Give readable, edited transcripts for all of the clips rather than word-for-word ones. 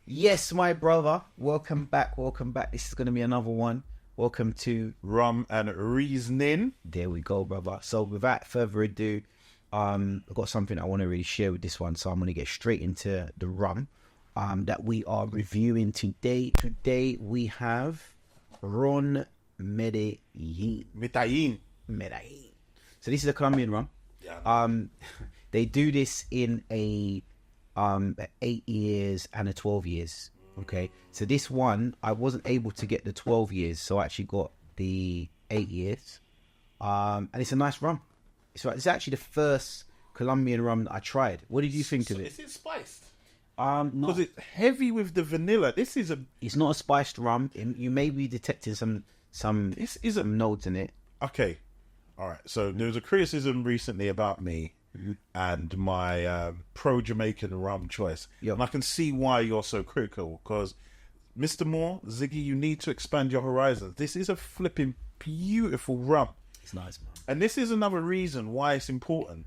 Yes, my brother. Welcome back. Welcome back. This is going to be another one. Welcome to Rum and Reasoning. There we go, brother. So without further ado, I've got something I want to really share with this one. So I'm going to get straight into the rum that we are reviewing today. Today we have Ron Medellin. Medellin. So this is a Colombian rum. Yeah. They do this in a 8 years and a 12 years. Okay, so this one I wasn't able to get the 12 years, so I actually got the 8 years. And it's a nice rum. It's actually the first Colombian rum that I tried. What did you think of it? Is it spiced? Not, Because it's heavy with the vanilla. it's not a spiced rum. You may be detecting some notes in it. Okay. All right. So there was a criticism recently about me and my pro-Jamaican rum choice. Yep. And I can see why you're so critical, because Mr. Moore, Ziggy, you need to expand your horizons. This is a flipping beautiful rum. It's nice, man. And this is another reason why it's important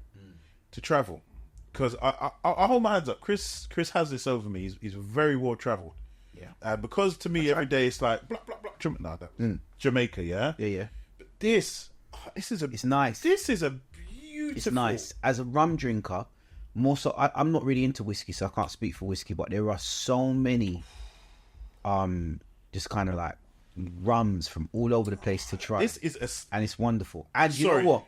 to travel. Because I hold my hands up. Chris has this over me. He's very well travelled. Yeah. Because to me, every day it's like, blah, blah, blah, Jamaica, yeah? Yeah. But this is It's nice. This is a beautiful. It's nice. As a rum drinker, more so, I'm not really into whiskey, so I can't speak for whiskey, but there are so many, just kind of like rums from all over the place to try. And it's wonderful. And you know what?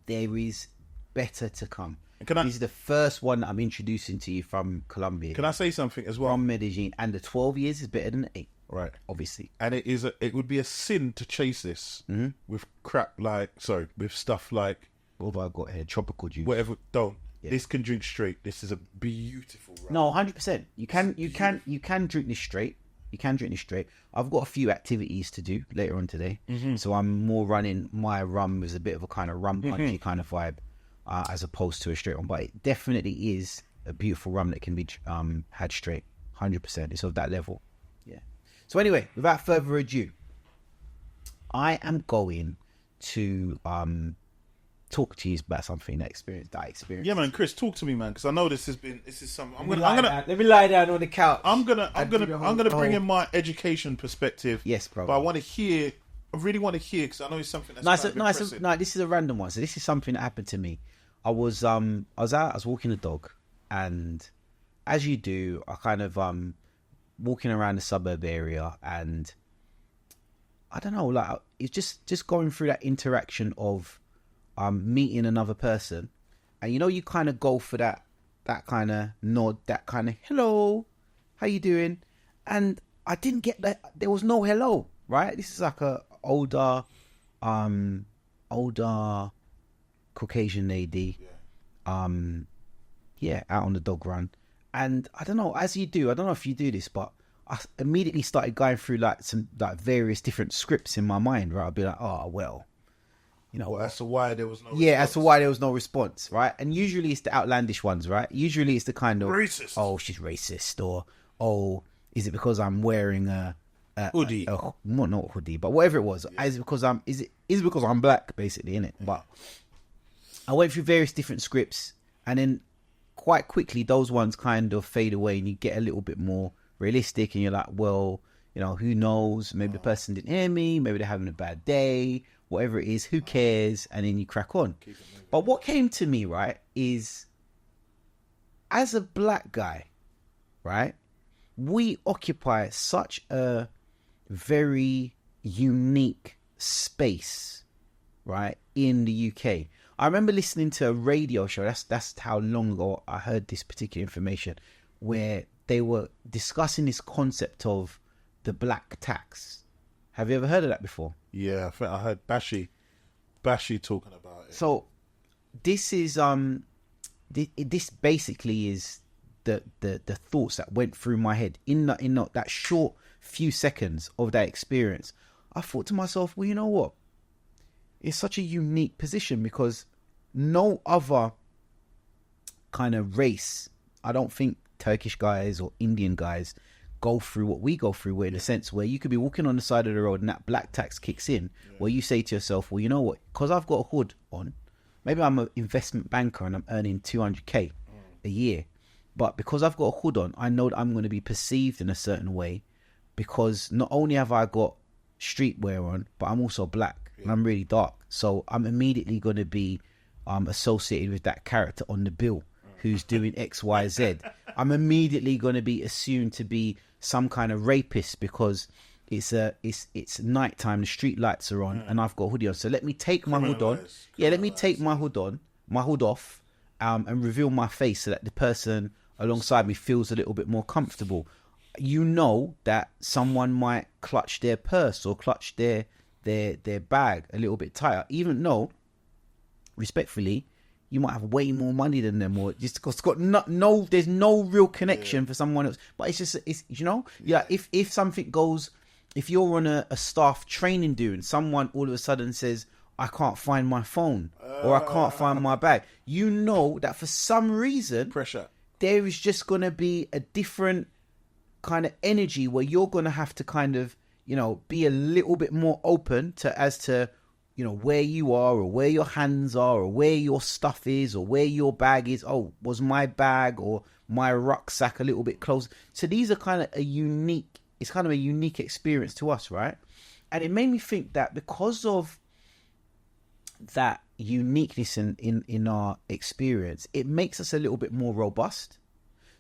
There is better to come. This is the first one that I'm introducing to you from Colombia. Can I say something as well? From Medellin, and the 12 years is better than the 8. Right. Obviously. And it would be a sin to chase this with with stuff like, What have I got here? Tropical juice. whatever. Don't. Yeah. This can drink straight. This is a beautiful rum. No, 100%. You can drink this straight. You can drink this straight. I've got a few activities to do later on today, so I'm more running my rum as a bit of a kind of rum punchy kind of vibe, as opposed to a straight one. But it definitely is a beautiful rum that can be had straight. 100%. It's of that level. Yeah. So anyway, without further ado, I am going to talk to you about something that I experienced. Yeah, man, Chris, talk to me, man, because I know this is some. Let me lie down on the couch. I'm gonna bring in my education perspective. Yes, bro. But I really want to hear, because I know it's something that's No, this is a random one. So this is something that happened to me. I was walking the dog, and as you do, I kind of walking around the suburb area, and I don't know, like it's just going through that interaction of meeting another person, and you kind of go for that kind of nod, that kind of hello, how you doing, and I didn't get that. There was no hello, right? This is like a older Caucasian lady, out on the dog run, and I don't know, as you do, I don't know if you do this, but I immediately started going through some various different scripts in my mind, right? I'd be like, oh well, as to why there was no as to why there was no response, right? And usually it's the outlandish ones, right? Usually it's the kind of racist. Oh, she's racist, or oh, is it because I'm wearing a hoodie? Not hoodie, but whatever it was. Is it because I'm black, basically, innit? But I went through various different scripts, and then quite quickly those ones kind of fade away, and you get a little bit more realistic, and you're like, well, who knows? Maybe the person didn't hear me. Maybe they're having a bad day. Whatever it is, who cares? And then you crack on. But what came to me, right, is as a black guy, right, we occupy such a very unique space, right, in the UK. I remember listening to a radio show. That's how long ago I heard this particular information, where they were discussing this concept of the black tax. Have you ever heard of that before? Yeah, I think I heard Bashi talking about it. So this is this basically is the thoughts that went through my head in that short few seconds of that experience. I thought to myself, well, you know what? It's such a unique position, because no other kind of race, I don't think Turkish guys or Indian guys go through what we go through, where in a sense where you could be walking on the side of the road and that black tax kicks in, where you say to yourself, well, you know what, because I've got a hood on, maybe I'm an investment banker and I'm earning 200k a year, But because I've got a hood on, I know that I'm going to be perceived in a certain way, because not only have I got streetwear on, but I'm also black and I'm really dark. So I'm immediately going to be associated with that character on the bill who's doing X, Y, Z. I'm immediately going to be assumed to be some kind of rapist because it's nighttime, the street lights are on, and I've got a hoodie on. So let me take my hood on. Yeah, let me take my hood off, and reveal my face so that the person alongside me feels a little bit more comfortable. You know that someone might clutch their purse or clutch their bag a little bit tighter, even though, respectfully, you might have way more money than them, or just it's got no there's no real connection for someone else. But it's just, it's, you know, yeah. If something goes, if you're on a staff training do and someone all of a sudden says, I can't find my phone or I can't find my bag, you know that for some reason pressure, there is just going to be a different kind of energy where you're going to have to kind of, you know, be a little bit more open to as to, you know, where you are or where your hands are or where your stuff is or where your bag is. Oh, was my bag or my rucksack a little bit close? So these are kind of it's kind of a unique experience to us, right? And it made me think that because of that uniqueness in our experience, it makes us a little bit more robust.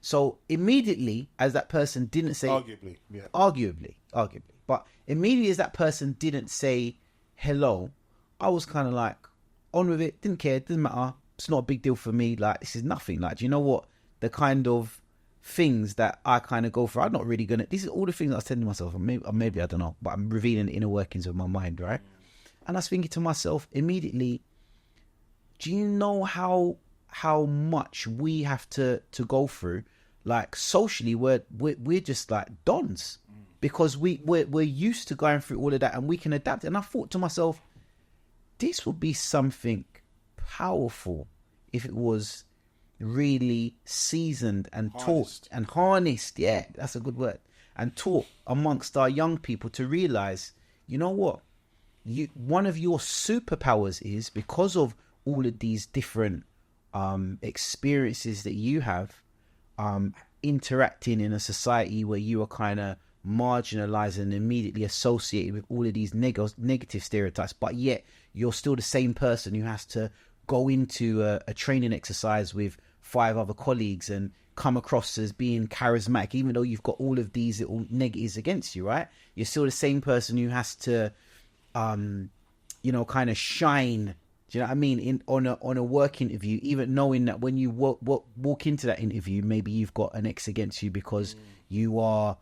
So immediately, as that person didn't say, arguably, but immediately as that person didn't say hello, I was kind of like on with it, didn't care, didn't matter, it's not a big deal for me, like this is nothing. Like, do you know what, the kind of things that I kind of go for, I'm not really gonna, these are all the things that I was telling myself, or maybe I don't know, but I'm revealing the inner workings of my mind, right? And I was thinking to myself immediately, do you know how much we have to go through? Like socially, we're just like dons, because we're used to going through all of that and we can adapt. And I thought to myself, this would be something powerful if it was really seasoned and taught and harnessed. Yeah, that's a good word. And taught amongst our young people to realize, you know what? One of your superpowers is, because of all of these different experiences that you have, interacting in a society where you are kind of marginalized and immediately associated with all of these negative stereotypes, but yet you're still the same person who has to go into a training exercise with 5 other colleagues and come across as being charismatic, even though you've got all of these little negatives against you, right? You're still the same person who has to you know, kind of shine. Do you know what I mean? On a work interview, even knowing that when you walk into that interview, maybe you've got an X against you because you were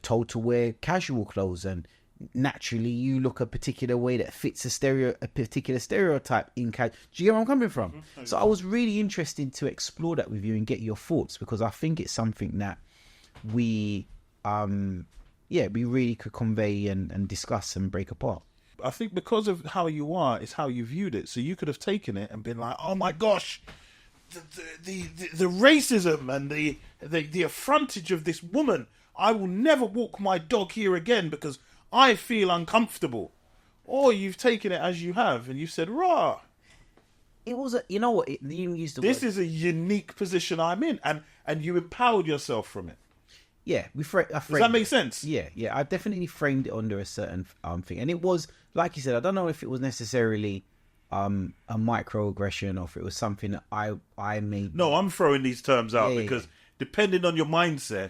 told to wear casual clothes, and naturally you look a particular way that fits a particular stereotype in casual. Do you get where I'm coming from? Mm-hmm. So I was really interested to explore that with you and get your thoughts, because I think it's something that we really could convey and discuss and break apart. I think because of how you are, it's how you viewed it. So you could have taken it and been like, "Oh my gosh, the racism and the affrontage of this woman! I will never walk my dog here again because I feel uncomfortable." Or you've taken it as you have and you've said, "Rah." It was you know what? You used the this word. Is a unique position I'm in, and you empowered yourself from it. Yeah, does that make sense? Yeah, I definitely framed it under a certain thing, and it was, like you said, I don't know if it was necessarily a microaggression or if it was something that I made. No, I'm throwing these terms out because depending on your mindset,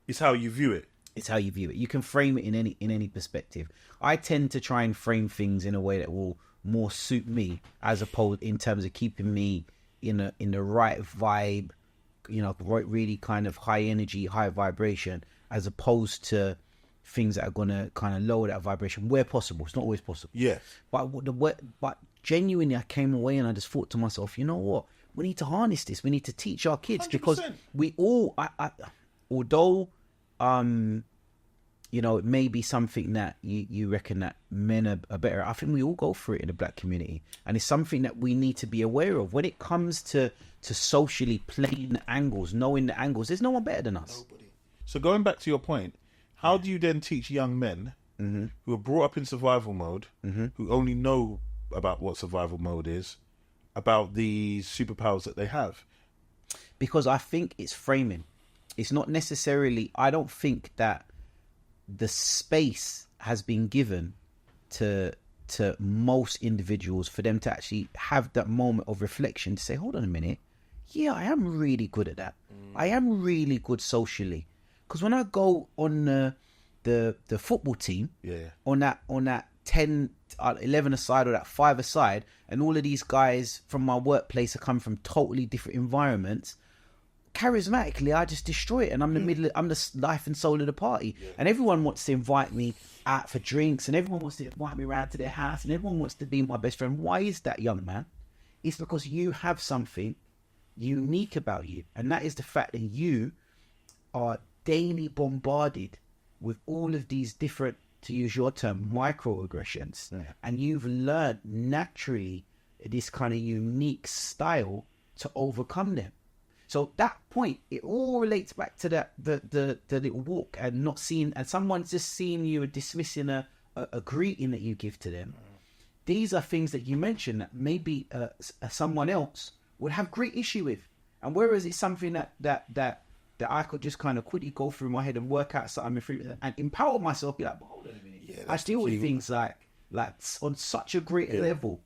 it's how you view it. It's how you view it. You can frame it in any perspective. I tend to try and frame things in a way that will more suit me, as opposed in terms of keeping me in the right vibe. You know, really kind of high energy, high vibration, as opposed to things that are going to kind of lower that vibration where possible. It's not always possible. Yeah. But genuinely, I came away and I just thought to myself, you know what? We need to harness this. We need to teach our kids 100%. Because we all, although, you know, it may be something that you reckon that men are better. I think we all go through it in the black community, and it's something that we need to be aware of when it comes to socially playing the angles, knowing the angles. There's no one better than us. Nobody. So going back to your point, how do you then teach young men who are brought up in survival mode, who only know about what survival mode is, about the superpowers that they have? Because I think it's framing. It's not necessarily, I don't think that the space has been given to most individuals for them to actually have that moment of reflection to say, hold on a minute, yeah, I am really good at that. I am really good socially. Because when I go on the football team, on that 10, 11 aside or that 5 aside, and all of these guys from my workplace are coming from totally different environments, charismatically I just destroy it, and I'm the life and soul of the party, and everyone wants to invite me out for drinks, and everyone wants to invite me around to their house, and everyone wants to be my best friend. Why is that, young man? It's because you have something unique about you, and that is the fact that you are daily bombarded with all of these different, to use your term, microaggressions, and you've learned naturally this kind of unique style to overcome them. So that point, it all relates back to that the little walk and not seeing, and someone's just seeing you and dismissing a greeting that you give to them. These are things that you mentioned that maybe someone else would have great issue with, and whereas it's something that I could just kind of quickly go through my head and work out something and empower myself, be like, hold on a minute, I deal with things like on such a great level,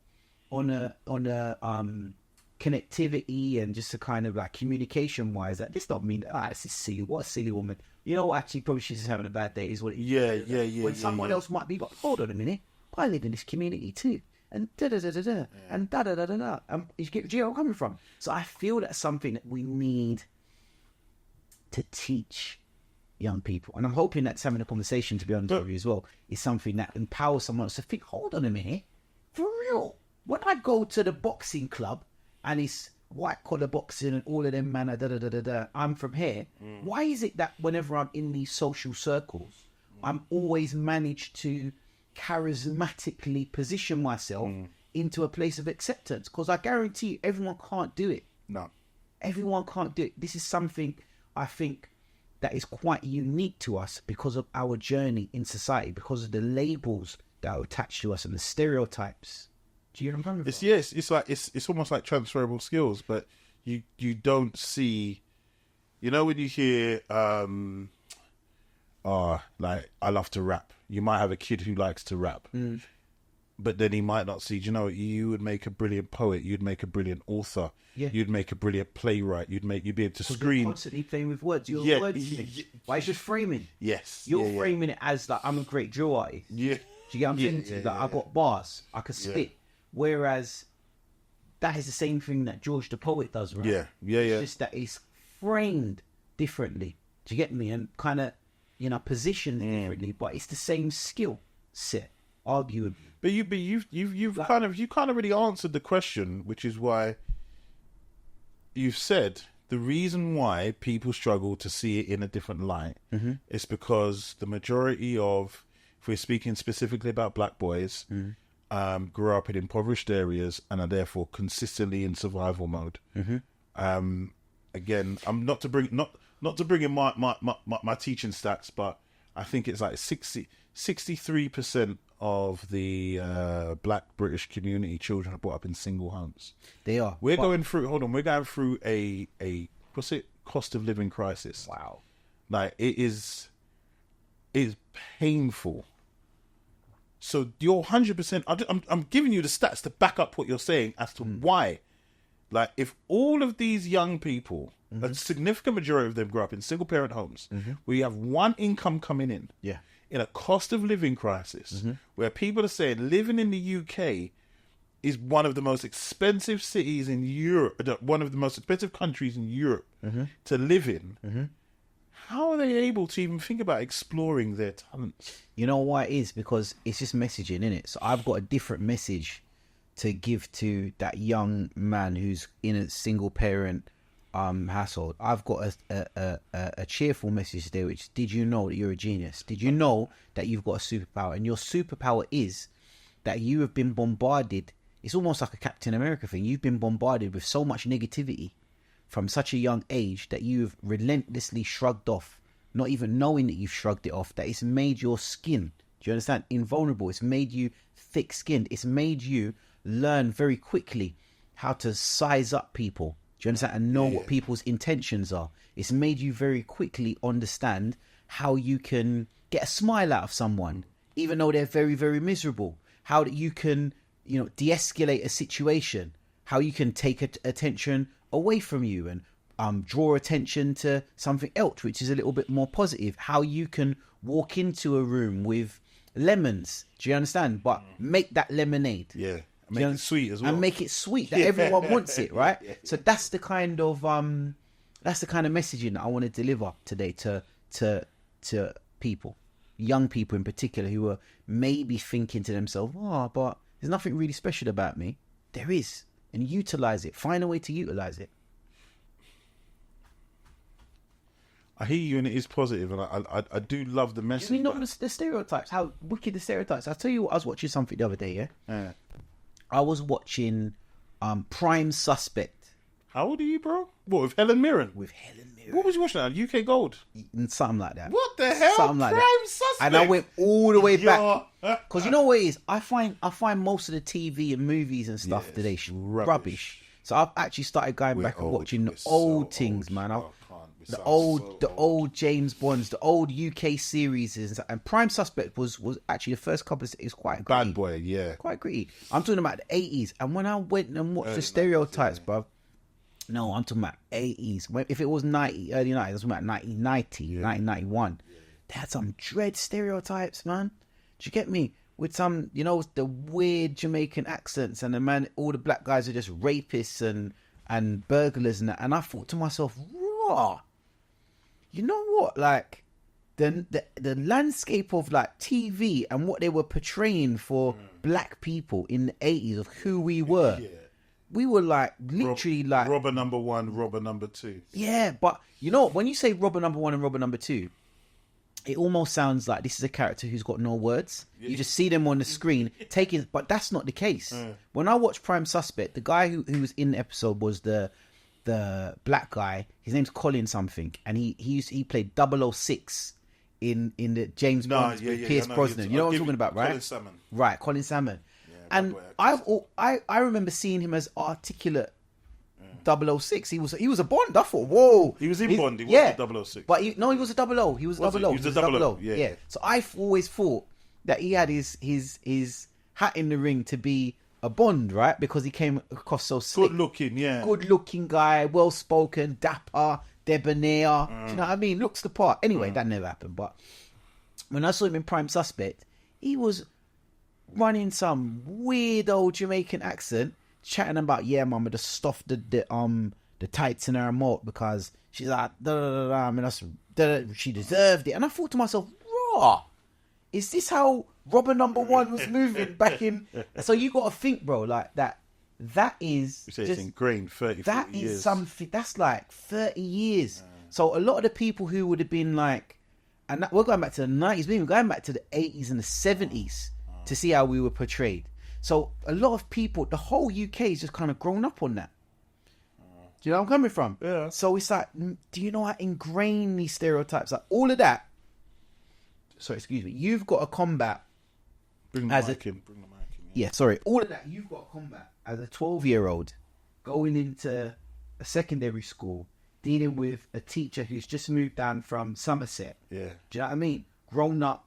on a connectivity and just a kind of like communication wise, that this don't mean that this is silly. What a silly woman. You know what? Actually, probably she's having a bad day. Is what it is. When someone else might be, but hold on a minute, I live in this community too, and da da da da da, and da da da da da. You get where I'm coming from. So I feel that's something that we need to teach young people, and I'm hoping that's having a conversation, to be honest with you as well, is something that empowers someone else to think, hold on a minute, for real, when I go to the boxing club and it's white collar boxing and all of them, man, I'm from here, why is it that whenever I'm in these social circles, I'm always managed to charismatically position myself into a place of acceptance? Because I guarantee you, everyone can't do it. No. Everyone can't do it. This is something I think that is quite unique to us because of our journey in society, because of the labels that are attached to us and the stereotypes. Do you know what I'm talking about? It's almost like transferable skills, but you don't see, you know, when you hear like, I love to rap. You might have a kid who likes to rap, but then he might not see, you know, you would make a brilliant poet, you'd make a brilliant author, you'd make a brilliant playwright, you'd be able to screen. You're constantly playing with words. You're why is just framing? Yes. You're framing it as like, I'm a great drill artist. Yeah. Do you get what I'm saying? Like, I got bars, I can spit. Whereas that is the same thing that George the poet does, right? It's just that it's framed differently. Do you get me? And kind of, you know, positioned differently, but it's the same skill set, arguably. But you've like, kind of already answered the question, which is why you've said the reason why people struggle to see it in a different light is because the majority of, if we're speaking specifically about black boys, grew up in impoverished areas and are therefore consistently in survival mode. Again, I'm not to bring in my teaching stats, but I think it's like 63% of the black British community children are brought up in single homes. They are. We're going through a what's it, cost of living crisis. Wow. Like, it is painful. So you're 100%. I'm giving you the stats to back up what you're saying as to why. Like, if all of these young people, a significant majority of them grow up in single parent homes, where you have one income coming in, in a cost of living crisis, where people are saying living in the UK is one of the most expensive cities in Europe, one of the most expensive countries in Europe to live in. How are they able to even think about exploring their talents? You know why it is? Because it's just messaging, innit? So I've got a different message to give to that young man who's in a single parent household. I've got a cheerful message there, which, did you know that you're a genius? Did you know that you've got a superpower? And your superpower is that you have been bombarded. It's almost like a Captain America thing. You've been bombarded with so much negativity from such a young age that you've relentlessly shrugged off, not even knowing that you've shrugged it off, that it's made your skin, do you understand, invulnerable. It's made you thick-skinned. It's made you learn very quickly how to size up people. Do you understand? And know what people's intentions are. It's made you very quickly understand how you can get a smile out of someone, even though they're very, very miserable. How that you can, de-escalate a situation. How you can take attention away from you and draw attention to something else, which is a little bit more positive. How you can walk into a room with lemons. Do you understand? But make that lemonade. Yeah. Make it sweet as well. And make it sweet that everyone wants it, right? So that's the kind of messaging that I want to deliver today to people, young people in particular, who are maybe thinking to themselves, but there's nothing really special about me. There is. And utilize it. Find a way to utilize it. I hear you, and it is positive, and I do love the message. You know the stereotypes, how wicked the stereotypes. I'll tell you what, I was watching something the other day, yeah? I was watching Prime Suspect. How old are you, bro? What, with Helen Mirren? With Helen Mirren. What was you watching that? UK Gold? Something like that. What the hell? Something like Prime that. Suspect? And I went all the way back. Because you know what it is? I find most of the TV and movies and stuff today rubbish. So I've actually started going back and watching the old things, man. The old James Bonds, the old UK series, and Prime Suspect was actually the first couple of, it's quite gritty. Bad Boy, yeah. Quite gritty. I'm talking about the 80s. And when I went and watched the stereotypes, bruv, no, I'm talking about 80s. If it was early 90s, I was talking about 1990, 1991. They had some dread stereotypes, man. Do you get me? With some, the weird Jamaican accents, and all the black guys are just rapists and burglars and that. And I thought to myself, raw. You know what? Like the landscape of like TV and what they were portraying for black people in the 80s of who we were. Yeah. We were like literally like robber number 1, robber number 2. Yeah, but when you say robber number 1 and robber number 2, it almost sounds like this is a character who's got no words. Yeah. You just see them on the screen taking, but that's not the case. When I watched Prime Suspect, the guy who was in the episode was the black guy. His name's Colin something, and he played 006 in the James Bond with Pierce Brosnan. You know what I'm talking about, right? Colin Salmon. Right, Colin Salmon. Yeah, and I remember seeing him as articulate 006. He was a Bond. I thought, whoa. He was in Bond. He was 006. But he was a 00. He was a 00. He was a 00. Yeah. So I've always thought that he had his hat in the ring to be a Bond, right? Because he came across so slick. Good looking guy, well spoken, dapper, debonair. Do you know what I mean? Looks the part. Anyway, that never happened. But when I saw him in Prime Suspect, he was running some weird old Jamaican accent, chatting about, mama, just stuffed the tights in her mouth because she's like, I mean, she deserved it. And I thought to myself, raw. Is this how robber number 1 was moving back in? So you got to think, bro, like that is you say it's ingrained 30 that 40 is years. Something that's like 30 years. So a lot of the people who would have been like, and we're going back to the 90s, we're going back to the 80s and the 70s to see how we were portrayed. So a lot of people, the whole UK is just kind of grown up on that. Do you know where I'm coming from? Yeah. So it's like, do you know how ingrained these stereotypes are? All of that. Sorry, excuse me. You've got to combat. Bring the mic in. Yeah, sorry. All of that you've got to combat as a 12-year-old going into a secondary school, dealing with a teacher who's just moved down from Somerset. Yeah. Do you know what I mean? Grown up,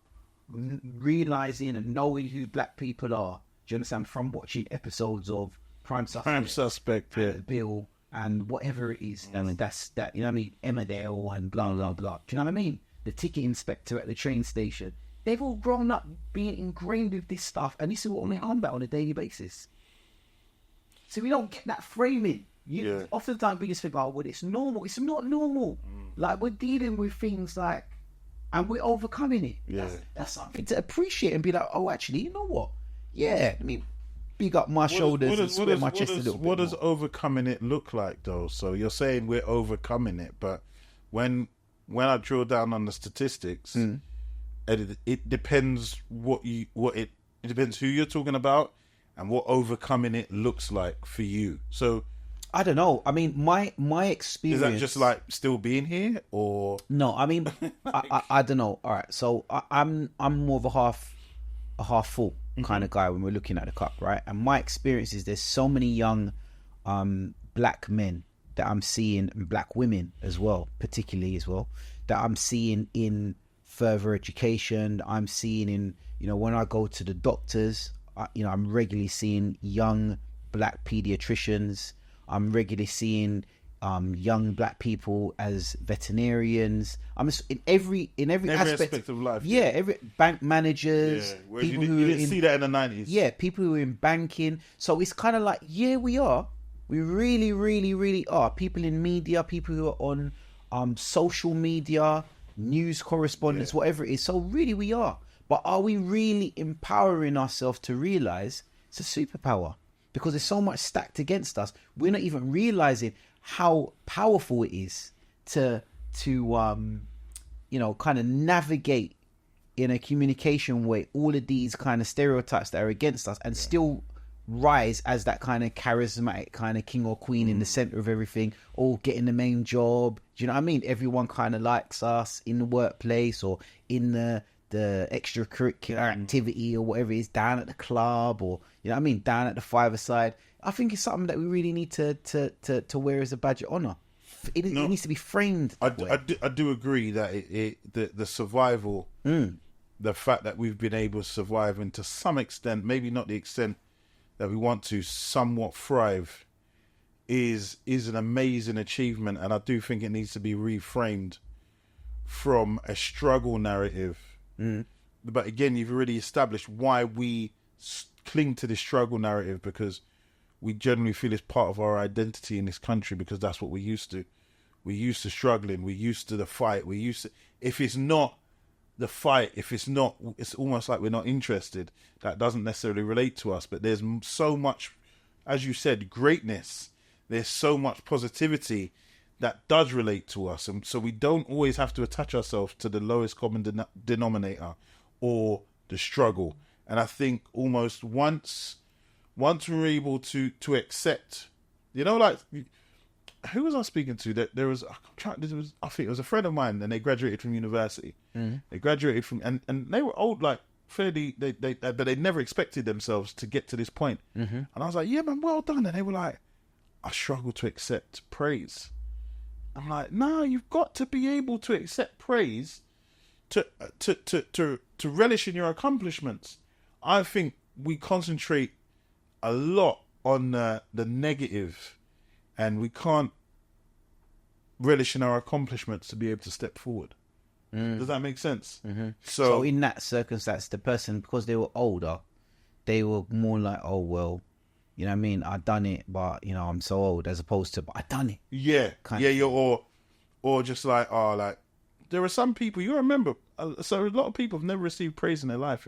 realizing and knowing who black people are. Do you understand? From watching episodes of Prime Suspect, yeah. Bill and whatever it is. I mean, that's that. You know what I mean? Emmerdale and blah blah blah. Do you know what I mean? The ticket inspector at the train station. They've all grown up being ingrained with this stuff, and this is what we're on about on a daily basis. So we don't get that framing. Oftentimes we just think, well, it's normal. It's not normal. Like, we're dealing with things like, and we're overcoming it. Yeah. That's something to appreciate and be like, oh, actually, you know what? Yeah, let me big up my shoulders and square my chest a little bit. What does overcoming it look like, though? So you're saying we're overcoming it, but when I drill down on the statistics, it depends it depends who you're talking about and what overcoming it looks like for you. So I don't know. I mean, my experience, is that just like still being here, or no? I mean, I don't know. All right, so I'm more of a half full kind of guy when we're looking at the cup, right? And my experience is there's so many young black men that I'm seeing in black women as well, particularly as well, that I'm seeing in further education. I'm seeing in, when I go to the doctors, I'm regularly seeing young black pediatricians. I'm regularly seeing young black people as veterinarians. I'm in every aspect of life. Yeah, every bank managers. Yeah, people you didn't see that in the 90s. Yeah, people who are in banking. So it's kind of like, yeah, we are. We really, really, really are. People in media, people who are on social media, news correspondents, whatever it is. So really, we are. But are we really empowering ourselves to realize it's a superpower? Because there's so much stacked against us. We're not even realizing how powerful it is to kind of navigate in a communication way all of these kind of stereotypes that are against us, and still rise as that kind of charismatic kind of king or queen in the center of everything, all getting the main job. Do you know what I mean? Everyone kind of likes us in the workplace or in the extracurricular activity or whatever it is, down at the club, or down at the five-a-side. I think it's something that we really need to wear as a badge of honor. It needs to be framed. I do agree that the survival, the fact that we've been able to survive, and to some extent, maybe not the extent that we want to, somewhat thrive, is an amazing achievement. And I do think it needs to be reframed from a struggle narrative. But again, you've already established why we cling to this struggle narrative, because we generally feel it's part of our identity in this country, because that's what we're used to. We're used to struggling. We're used to the fight. If it's not the fight, it's almost like we're not interested. That doesn't necessarily relate to us. But there's so much, as you said, greatness. There's so much positivity that does relate to us. And so we don't always have to attach ourselves to the lowest common denominator or the struggle. And I think almost once we're able to accept, like, who was I speaking to? That there was, I think it was a friend of mine, and they graduated from university. They graduated from, and they were old, like fairly, but they never expected themselves to get to this point. And I was like, yeah, man, well done. And they were like, I struggle to accept praise. I'm like, no, you've got to be able to accept praise to relish in your accomplishments. I think we concentrate a lot on the negative, and we can't relish in our accomplishments to be able to step forward. Does that make sense? So in that circumstance, the person, because they were older, they were more like, oh, well, you know what I mean? I done it, but I'm so old, as opposed to, but I done it. Yeah, or just like, like, there are some people, you remember, so a lot of people have never received praise in their life,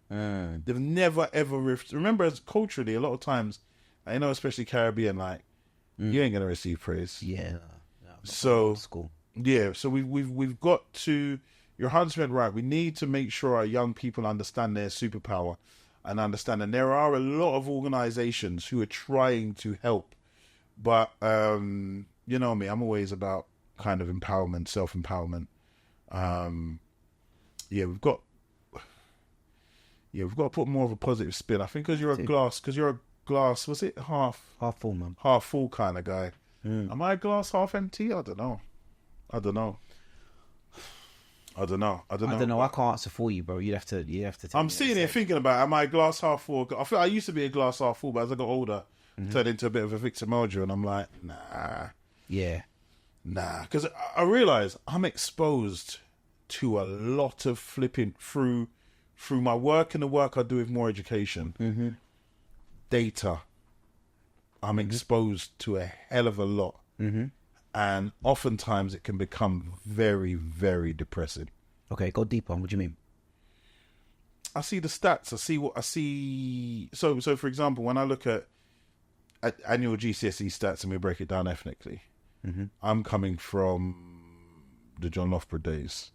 They've never ever remember, as culturally, a lot of times, especially Caribbean, like, you ain't gonna receive praise. Yeah. So school. Yeah, so we've got to. You're 100% right. We need to make sure our young people understand their superpower, and understand. And there are a lot of organizations who are trying to help, but you know me, I'm always about kind of empowerment, self-empowerment. We've got to put more of a positive spin. I think because you're a glass, was it half full, man? Half full kind of guy. Am I a glass half empty? I don't know. I can't answer for you, bro. You have to. I'm sitting here thinking about, am I a glass half full? I feel I used to be a glass half full, but as I got older, I turned into a bit of a Victor Mojo, and I'm like, nah. Yeah. Nah, because I realise I'm exposed to a lot of flipping through my work and the work I do with more education. Data. I'm exposed to a hell of a lot. And oftentimes it can become very, very depressing. Okay, go deeper. What do you mean? I see the stats. I see. So for example, when I look at annual GCSE stats and we break it down ethnically, I'm coming from the John Loughborough days.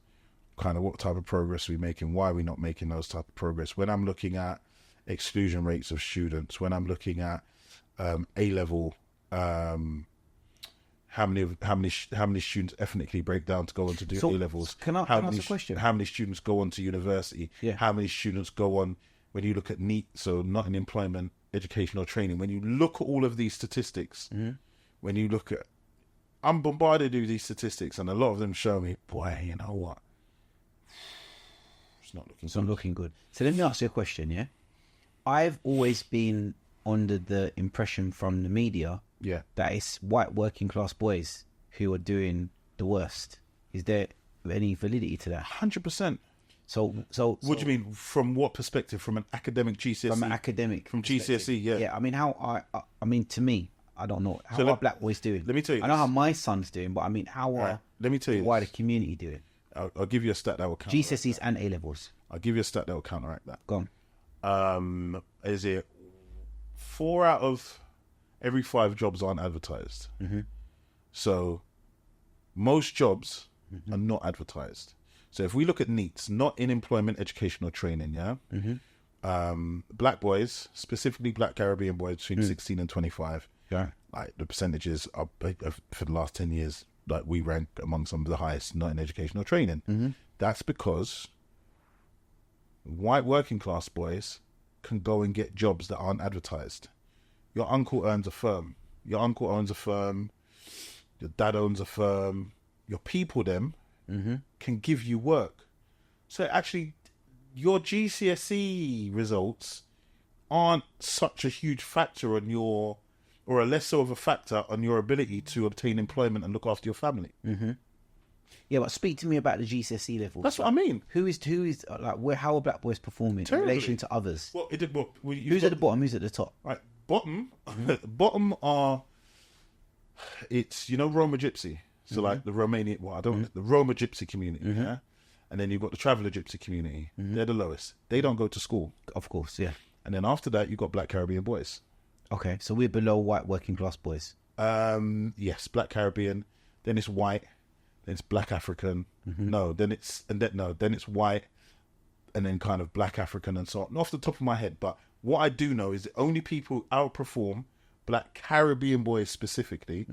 Kind of what type of progress we're making, why we're not making those type of progress. When I'm looking at exclusion rates of students, when I'm looking at A-level, how many students ethnically break down to go on to do A-levels? Can I ask a question? How many students go on to university? Yeah. How many students go on, when you look at NEET, so not in employment, education or training, when you look at all of these statistics, when you look at I'm bombarded with these statistics, and a lot of them show me, boy, you know what? It's not looking. It's not looking good. So let me ask you a question. Yeah, I've always been under the impression from the media, that it's white working class boys who are doing the worst. Is there any validity to that? 100%. So what do you mean? From what perspective? From an academic GCSE? From an academic from GCSE, yeah. Yeah, I mean, I mean, to me, I don't know. How are black boys doing? Let me tell you. I know how my son's doing, but I mean, how are let me tell you the wider community doing? I'll give you a stat that will counteract GCSEs and A-levels. I'll give you a stat that will counteract that. Go on. Is it 4 out of every 5 jobs aren't advertised? Mm-hmm. So most jobs are not advertised. So if we look at NEETs, not in employment, education, or training, black boys, specifically black Caribbean boys between 16 and 25, like the percentages are for the last 10 years, like we rank among some of the highest, not in education or training. That's because white working class boys can go and get jobs that aren't advertised. Your uncle earns a firm. Your uncle owns a firm. Your dad owns a firm. Your people, can give you work. So actually, your GCSE results aren't such a huge factor on your, or a less so of a factor on your ability to obtain employment and look after your family. Yeah, but speak to me about the GCSE level. That's what I mean. Who is like how are black boys performing in relation to others? Well, Who's at the bottom? Who's at the top? Right, bottom. Bottom are, it's Roma Gypsy. So like the Romanian, the Roma Gypsy community, yeah, and then you've got the Traveller Gypsy community. They're the lowest. They don't go to school, of course, yeah. And then after that, you've got Black Caribbean boys. Okay, so we're below white working class boys. Yes, Black Caribbean. Then it's white. Then it's Black African. Then it's white, and then kind of Black African and so on. Not off the top of my head, but what I do know is the only people outperform Black Caribbean boys specifically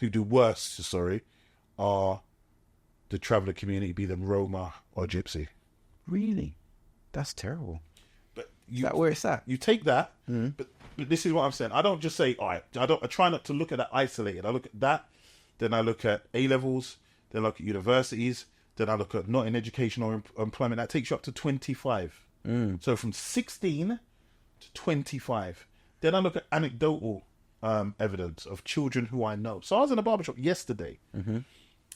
who do worse. Are the traveller community, be them Roma or Gypsy. Really? That's terrible. But is that where it's at? You take that, but this is what I'm saying. I don't just say, all right, I try not to look at that isolated. I look at that, then I look at A-levels, then I look at universities, then I look at not in education or employment. That takes you up to 25. So from 16 to 25. Then I look at anecdotal evidence of children who I know. So I was in a barbershop yesterday,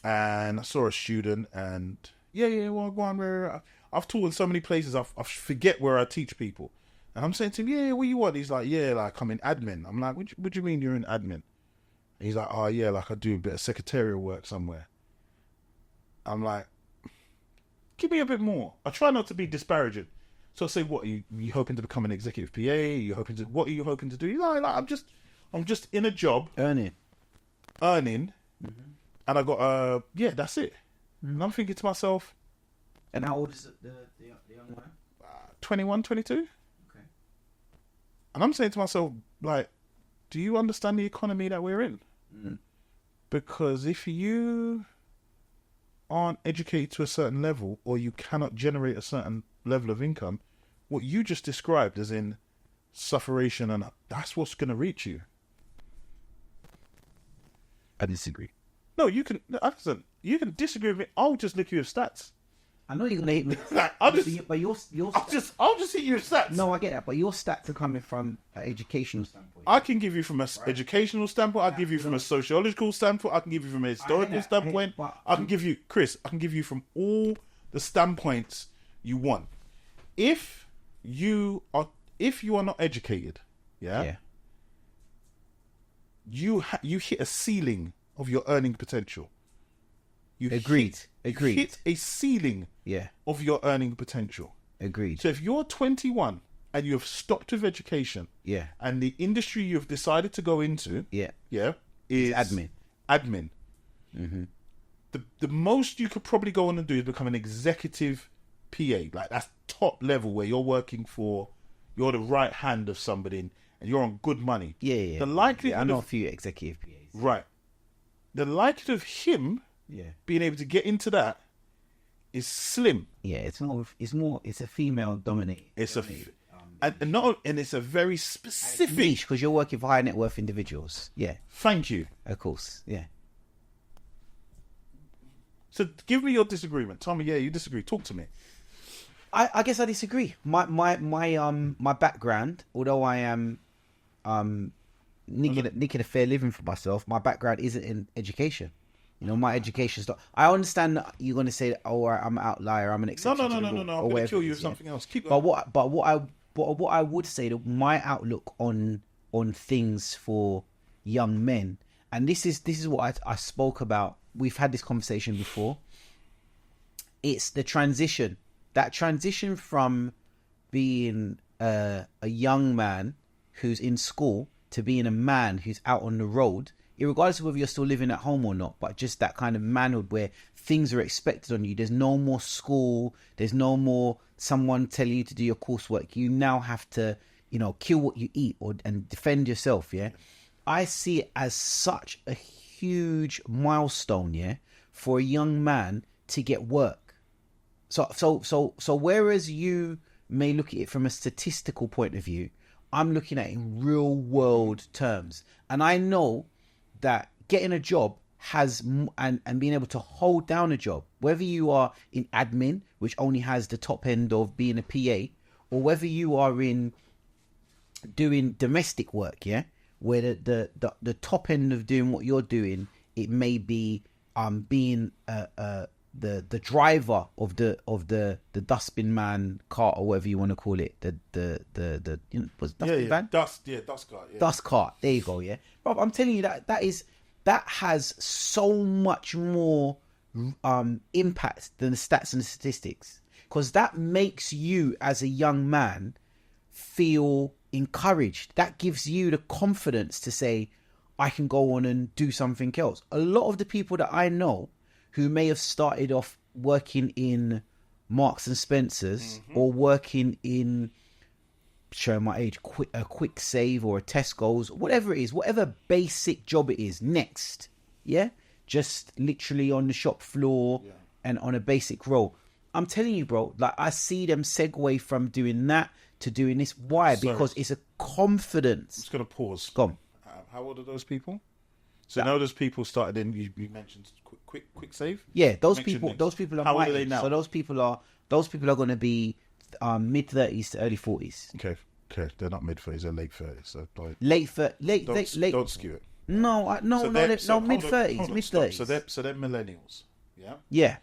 and I saw a student, and I've taught in so many places, I forget where I teach people. And I'm saying to him, what you want? He's like, like I'm in admin. I'm like, what do you mean you're in admin? And he's like, like I do a bit of secretarial work somewhere. I'm like, give me a bit more. I try not to be disparaging. So I say, what, are you hoping to become an executive PA? What are you hoping to do? He's like, I'm just in a job. Earning. And I got, that's it. And I'm thinking to myself. And how old is the young man? 21, 22. Okay. And I'm saying to myself, like, do you understand the economy that we're in? Because if you aren't educated to a certain level, or you cannot generate a certain level of income, what you just described as in sufferation, and that's what's going to reach you. I disagree. No, you can disagree with me. I'll just look at your stats. I know you're gonna hate me. Like, I'll just hit you with stats. No, I get that, but your stats are coming from an educational standpoint. I can give you from an educational standpoint. I can give you from a sociological standpoint. I can give you from a historical standpoint. I can give you from all the standpoints you want. If you are not educated, you hit a ceiling of your earning potential. Agreed. You hit a ceiling of your earning potential. Agreed. So if you're 21 and you have stopped with education, and the industry you've decided to go into, is admin. The most you could probably go on and do is become an executive PA. Like, that's top level, where you're working you're the right hand of somebody, and you're on good money. The likelihood I know a few executive PAs. Right. The likelihood of him being able to get into that is slim. Yeah, it's a female dominated. And it's a very specific niche, because you're working for high net worth individuals. Yeah. Thank you. Of course. Yeah. So give me your disagreement. Tell me, yeah, you disagree. Talk to me. I guess I disagree. My background, although I am nicking a fair living for myself, my background isn't in education. You know, my education stuff. I understand that you're going to say, "Oh, I'm an outlier. I'm an exception." No. I'm going to kill you with something else. Keep But what I would say that my outlook on things for young men, and this is what I spoke about. We've had this conversation before. It's the transition. That transition from being a young man who's in school to being a man who's out on the road, regardless of whether you're still living at home or not, but just that kind of manhood where things are expected on you. There's no more school. There's no more someone telling you to do your coursework. You now have to, kill what you eat and defend yourself. Yeah, I see it as such a huge milestone. Yeah, for a young man to get work. So whereas you may look at it from a statistical point of view, I'm looking at it in real world terms. And I know that getting a job and being able to hold down a job, whether you are in admin, which only has the top end of being a PA, or whether you are in doing domestic work, yeah, where the top end of doing what you're doing, it may be being the driver of the dustbin man cart, or whatever you want to call it, the was dustbin van? Dust cart. Yeah. Dust cart. There you go. Yeah, Rob, I'm telling you that has so much more impact than the stats and the statistics, because that makes you as a young man feel encouraged. That gives you the confidence to say, I can go on and do something else. A lot of the people that I know who may have started off working in Marks and Spencer's, or working in, showing my age, a Quick Save or a Tesco's, whatever it is, whatever basic job it is, next, yeah, just literally on the shop floor and on a basic role. I'm telling you, bro, like I see them segue from doing that to doing this. Why? Because it's a confidence. I'm just going to pause. Go on. How old are those people? So now those people started in. You mentioned quick save. Yeah, those people are. How old are they now? So those people are going to be mid-30s to early 40s. Okay, they're not mid-30s. They're late 30s. So late. Don't skew it. No, mid-30s, mid-30s. So they're millennials. Yeah. Yeah.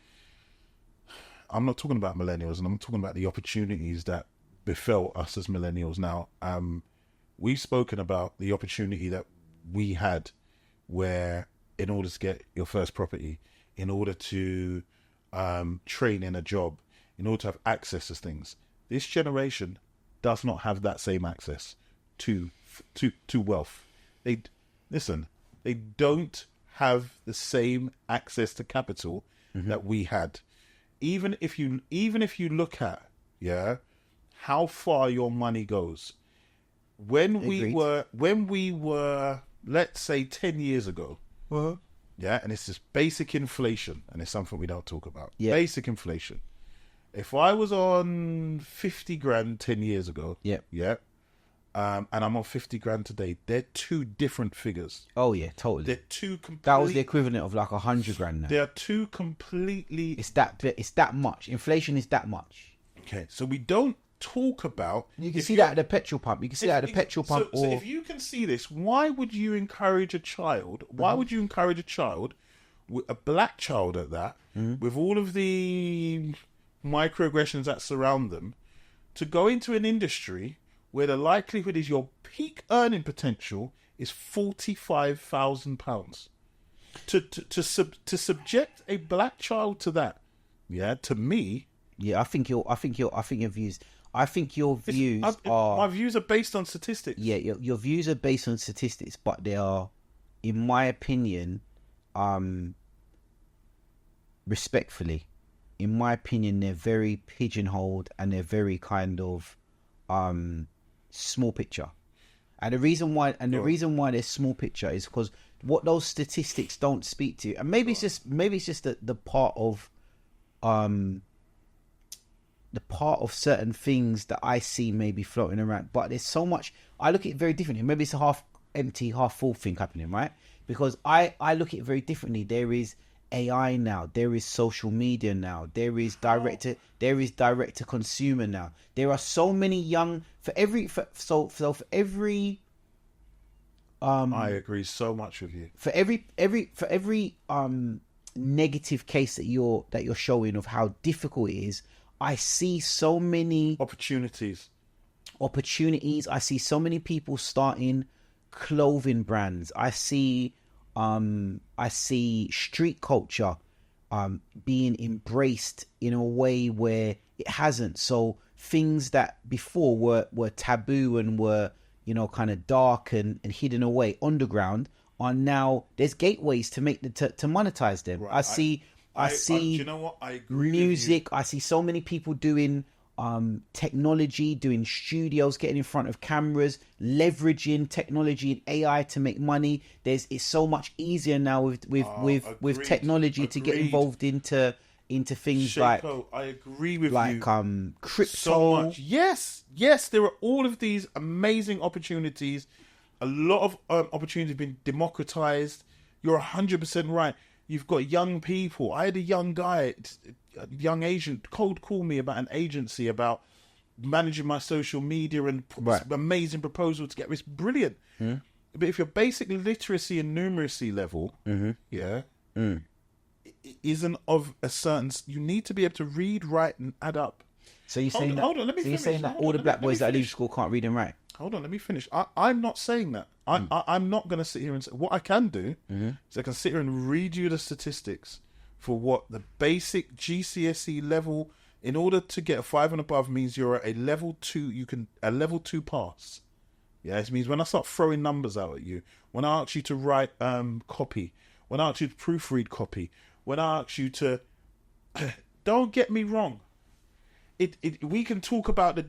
I'm not talking about millennials, and I'm talking about the opportunities that befell us as millennials. Now, we've spoken about the opportunity that we had, where in order to get your first property, in order to train in a job, in order to have access to things, this generation does not have that same access to wealth. They don't have the same access to capital that we had. Even if you look at how far your money goes, when we were let's say 10 years ago, and it's just basic inflation, and it's something we don't talk about. Basic inflation. If I was on 50 grand 10 years ago, and I'm on 50 grand today, they're two different figures. Oh yeah, totally. They're two complete. That was the equivalent of like 100 grand now. They're two completely. It's that much. Inflation is that much. Okay, so we don't talk about. You can see that at the petrol pump. So if you can see this, why would you encourage a child? Why would you encourage a child, a black child at that, with all of the microaggressions that surround them, to go into an industry where the likelihood is your peak earning potential is £45,000? To subject a black child to that, to me, I think your views. I think your views are... My views are based on statistics. Yeah, your views are based on statistics, but they are, in my opinion, respectfully, in my opinion, they're very pigeonholed, and they're very kind of small picture. And the reason why they're small picture is because what those statistics don't speak to, and maybe it's just the part of certain things that I see maybe floating around, but there's so much. I look at it very differently. Maybe it's a half empty, half full thing happening, right? Because I look at it very differently. There is AI now. There is social media now. There is direct to consumer now. There are so many young for every I agree so much with you. for every negative case that you're showing of how difficult it is. I see so many Opportunities. I see so many people starting clothing brands. I see street culture being embraced in a way where it hasn't. So things that before were taboo and were, you know, kind of dark and hidden away underground are now, there's gateways to make to monetize them. Right. I see you know what? I agree music. with you. I see so many people doing technology, doing studios, getting in front of cameras, leveraging technology and AI to make money. It's so much easier now with technology to get involved into things Shaco, I agree with like you. crypto. So much. Yes, there are all of these amazing opportunities. A lot of opportunities have been democratized. You're 100% right. You've got young people. I had a young guy, a young agent, cold call me about an agency about managing my social media and amazing proposal to get this. Brilliant. But if your basic literacy and numeracy level, isn't of a certain, you need to be able to read, write, and add up. So you're saying hold on, let me you're finish. saying that all the black boys that leave school can't read and write? Hold on, let me finish. I'm not saying that. I'm not going to sit here and say... What I can do is I can sit here and read you the statistics for what the basic GCSE level... In order to get a 5 and above means you're at a level 2... A level 2 pass. Yeah, it means when I start throwing numbers out at you, when I ask you to write copy, when I ask you to proofread copy, when I ask you to... Don't get me wrong. We can talk about the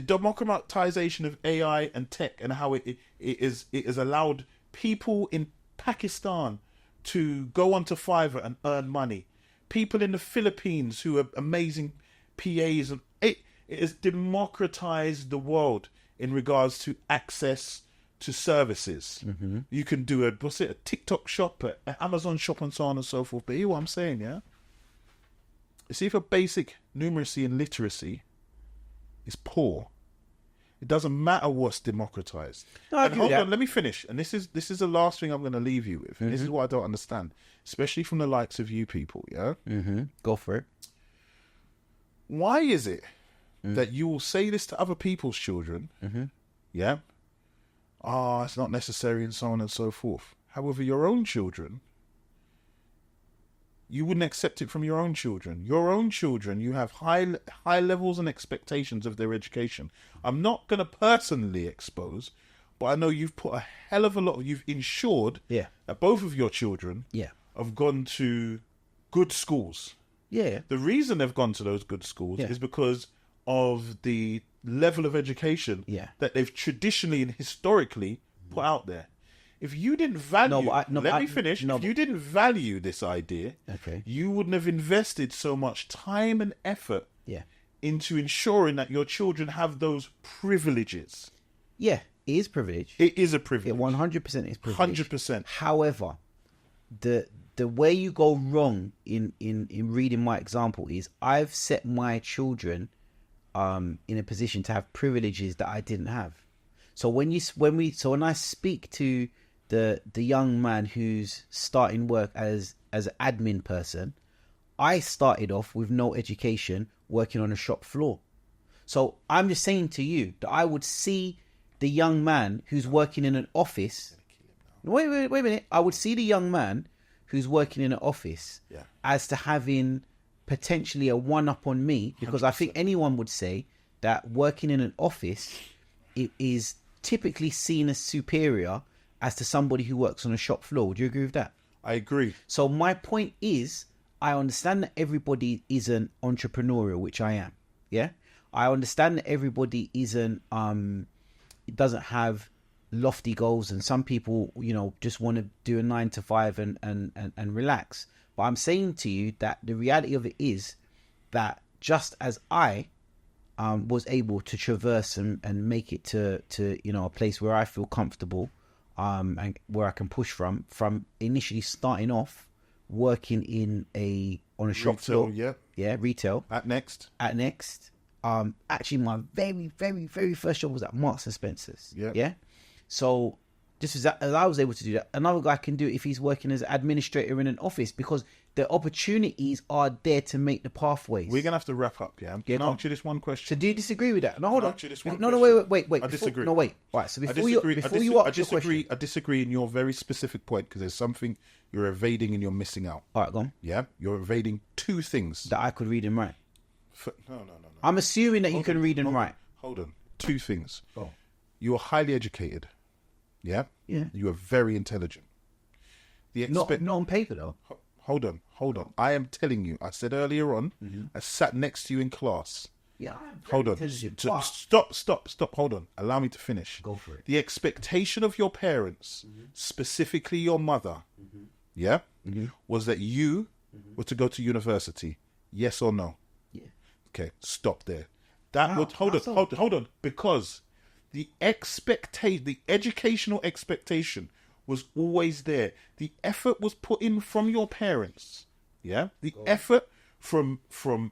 democratization of AI and tech and how it has allowed people in Pakistan to go onto Fiverr and earn money. People in the Philippines who are amazing PAs, and it has democratized the world in regards to access to services. You can do a TikTok shop, an Amazon shop, and so on and so forth. But hear what I'm saying, yeah? See, if a basic numeracy and literacy is poor, it doesn't matter what's democratized. No, I agree with that. On, let me finish. And this is the last thing I'm going to leave you with. And this is what I don't understand, especially from the likes of you people. Yeah, Go for it. Why is it that you will say this to other people's children? Yeah, it's not necessary, and so on and so forth. However, your own children, you wouldn't accept it from your own children. Your own children, you have high levels and expectations of their education. I'm not going to personally expose, but I know you've put a hell of a lot. You've ensured that both of your children have gone to good schools. Yeah. The reason they've gone to those good schools is because of the level of education that they've traditionally and historically put out there. If you didn't value... let me finish. If you didn't value this idea, you wouldn't have invested so much time and effort into ensuring that your children have those privileges. Yeah, it is privilege. It is a privilege. It 100% is privilege. 100%. However, the way you go wrong in reading my example is I've set my children in a position to have privileges that I didn't have. So when I speak to the young man who's starting work as an admin person, I started off with no education working on a shop floor. So I'm just saying to you that I would see the young man who's working in an office. Wait a minute. I would see the young man who's working in an office as to having potentially a one-up on me, because 100%. I think anyone would say that working in an office, it is typically seen as superior as to somebody who works on a shop floor. Would you agree with that? I agree. So my point is, I understand that everybody isn't entrepreneurial, which I am. Yeah, I understand that everybody isn't. It doesn't have lofty goals, and some people, just want to do a 9 to 5 and relax. But I'm saying to you that the reality of it is that just as I was able to traverse and make it to a place where I feel comfortable, and where I can push from initially starting off working on a shop floor. Yeah. Retail. At Next. Actually, my very, very, very first job was at Marks and Spencer's. Yeah. So just as I was able to do that, another guy can do it if he's working as an administrator in an office, because the opportunities are there to make the pathways. We're gonna have to wrap up. Yeah. Can I ask you this one question? So do you disagree with that? No, hold on. No, wait. I disagree. No, wait. Right. So before you ask your question, I disagree in your very specific point, because there's something you're evading and you're missing out. All right, go on. Yeah. You're evading two things That I could read and write. No. I'm assuming that you can read and write. Hold on. Two things. Oh. You are highly educated. Yeah? Yeah. You are very intelligent. Not on paper, though. Hold on. I am telling you. I said earlier on, I sat next to you in class. Yeah. Hold on. Stop. Hold on. Allow me to finish. Go for it. The expectation of your parents, specifically your mother, was that you were to go to university. Yes or no? Yeah. Okay, stop there. Hold on. Because the educational expectation was always there. The effort was put in from your parents. Yeah? The effort from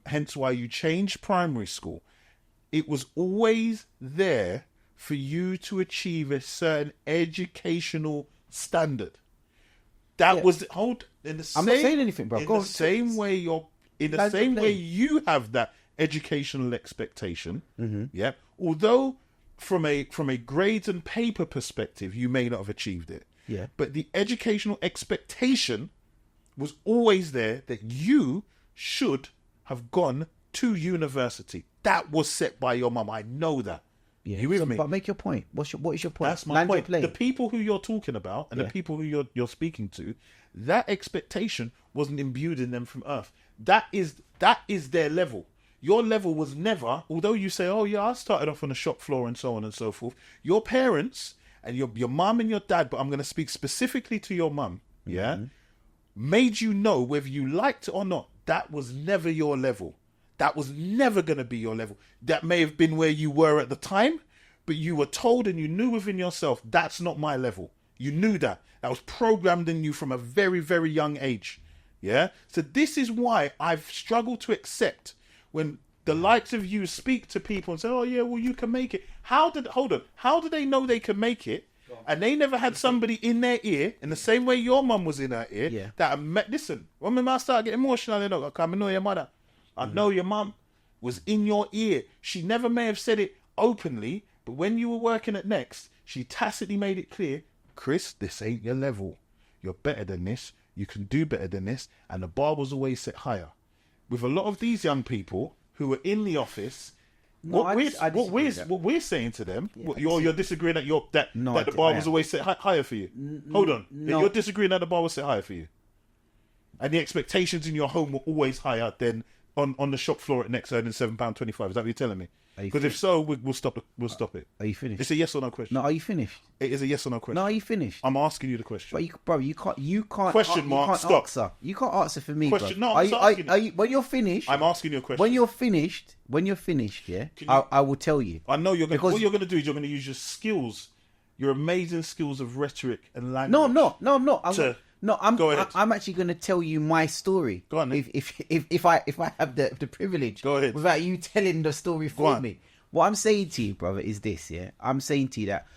hence why you changed primary school. It was always there for you to achieve a certain educational standard. That was I'm not saying anything, bro. In the same way you have that educational expectation. Yeah. Although from a grades and paper perspective, you may not have achieved it. Yeah. But the educational expectation was always there that you should have gone to university. That was set by your mum. I know that. Yeah. You with me? But make your point. What is your point? That's my point. The people who you're talking about and the people who you're speaking to, that expectation wasn't imbued in them from earth. That is their level. Your level was never, although you say, oh yeah, I started off on the shop floor and so on and so forth. Your parents and your mum and your dad, but I'm going to speak specifically to your mum, made you know whether you liked it or not. That was never your level. That was never going to be your level. That may have been where you were at the time, but you were told and you knew within yourself, that's not my level. You knew that. That was programmed in you from a very, very young age. Yeah? So this is why I've struggled to accept when the likes of you speak to people and say, oh yeah, well, you can make it. How do they know they can make it? And they never had somebody in their ear, in the same way your mum was in her ear, listen, when I start getting emotional, I know your mother. I know your mum was in your ear. She never may have said it openly, but when you were working at Next, she tacitly made it clear, Chris, this ain't your level. You're better than this. You can do better than this. And the bar was always set higher. With a lot of these young people who were in the office, what we're saying to them, you're disagreeing that the bar was always set higher for you. Hold on. You're disagreeing that the bar was set higher for you. And the expectations in your home were always higher than on the shop floor at Next earning £7.25. Is that what you're telling me? Because if so, we'll stop it. Are you finished? It's a yes or no question. No, are you finished? It is a yes or no question. No, are you finished? I'm asking you the question. But you can't. Question mark. Stop. Answer. You can't answer for me. Question. Bro. No, I'm asking you. When you're finished, I'm asking you a question. When you're finished, yeah, I will tell you. I know you're going. What you're going to do is you're going to use your skills, your amazing skills of rhetoric and language. No, I'm not. Go ahead. I'm actually going to tell you my story. Go on. If I have the privilege. Go ahead. Without you telling the story for me. What I'm saying to you, brother, is this. Yeah, I'm saying to you that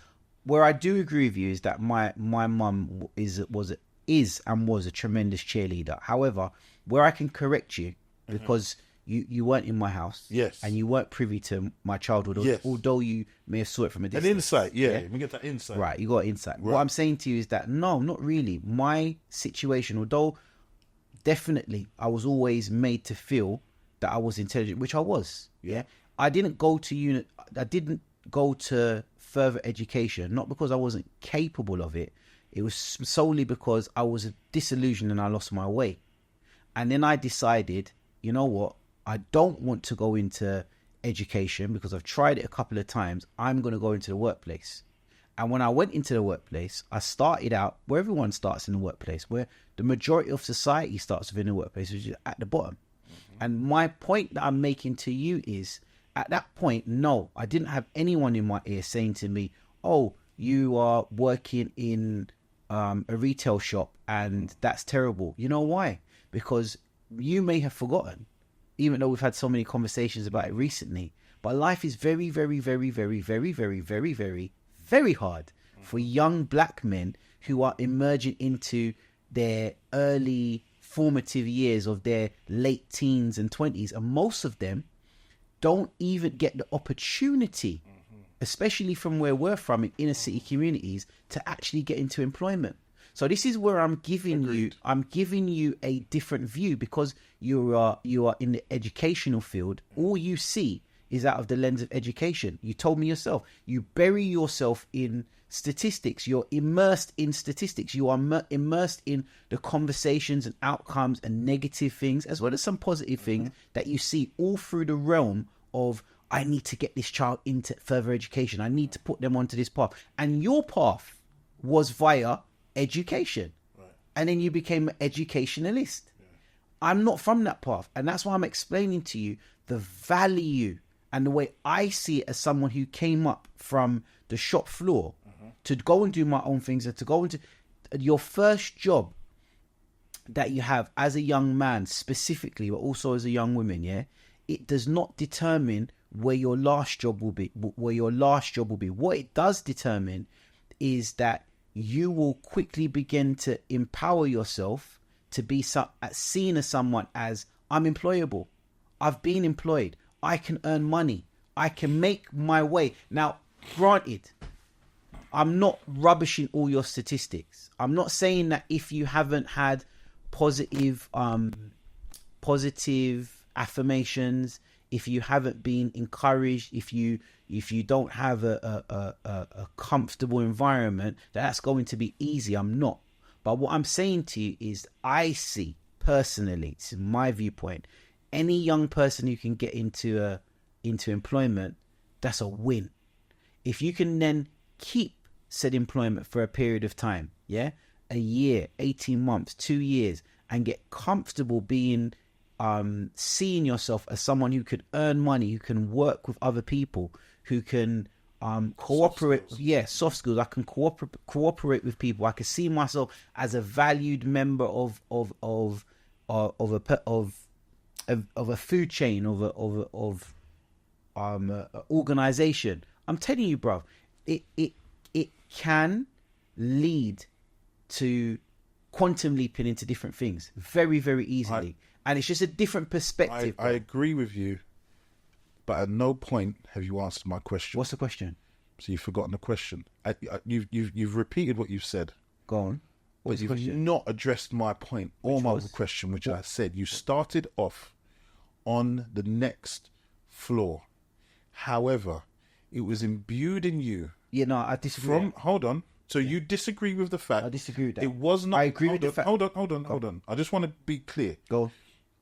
where I do agree with you is that my mum was a tremendous cheerleader. However, where I can correct you, because you weren't in my house, yes, and you weren't privy to my childhood, yes, although you may have saw it from a distance. An insight, yeah. We get that insight. Right, you got insight. Right. What I'm saying to you is that no, not really. My situation, although definitely I was always made to feel that I was intelligent, which I was. Yeah, I didn't go to further education, not because I wasn't capable of it. It was solely because I was disillusioned and I lost my way. And then I decided, you know what? I don't want to go into education because I've tried it a couple of times. I'm going to go into the workplace. And when I went into the workplace, I started out where everyone starts in the workplace, where the majority of society starts within the workplace, which is at the bottom. Mm-hmm. And my point that I'm making to you is, at that point, no, I didn't have anyone in my ear saying to me, oh, you are working in a retail shop, and that's terrible. You know why? Because you may have forgotten, even though we've had so many conversations about it recently, but life is very, very, very, very, very, very, very, very, very hard for young black men who are emerging into their early formative years of their late teens and 20s, and most of them don't even get the opportunity, especially from where we're from in inner city communities, to actually get into employment. So this is where I'm giving you a different view, because you are in the educational field. All you see is out of the lens of education. You told me yourself, you bury yourself in statistics. You're immersed in statistics. You are immersed in the conversations and outcomes and negative things, as well as some positive things that you see all through the realm of, I need to get this child into further education. I need to put them onto this path. And your path was via education. Right. And then you became an educationalist. Yeah. I'm not from that path. And that's why I'm explaining to you the value and the way I see it as someone who came up from the shop floor to go and do my own things, and to go into your first job that you have as a young man specifically, but also as a young woman. Yeah. It does not determine where your last job will be, What it does determine is that you will quickly begin to empower yourself to be seen as someone as, I'm employable. I've been employed. I can earn money. I can make my way. Now, granted, I'm not rubbishing all your statistics. I'm not saying that if you haven't had positive affirmations, if you haven't been encouraged, if you don't have a comfortable environment, that's going to be easy. I'm not. But what I'm saying to you is, I see personally, it's my viewpoint, any young person who can get into employment, that's a win. If you can then keep said employment for a period of time, yeah, a year, 18 months, 2 years, and get comfortable being seeing yourself as someone who could earn money, who can work with other people, who can cooperate. Soft skills. I can cooperate with people. I can see myself as a valued member of a food chain, of organization. I'm telling you, bro, it can lead to quantum leaping into different things very, very easily. And it's just a different perspective. I agree with you, but at no point have you answered my question. What's the question? So you've forgotten the question. You've repeated what you've said. Go on. But you've not addressed my point or my question, which I said. You started off on the next floor. However, it was imbued in you. Yeah, no, I disagree. Hold on. So you disagree with the fact. I disagree with that. It was not. I agree with the fact. Hold on. I just want to be clear. Go.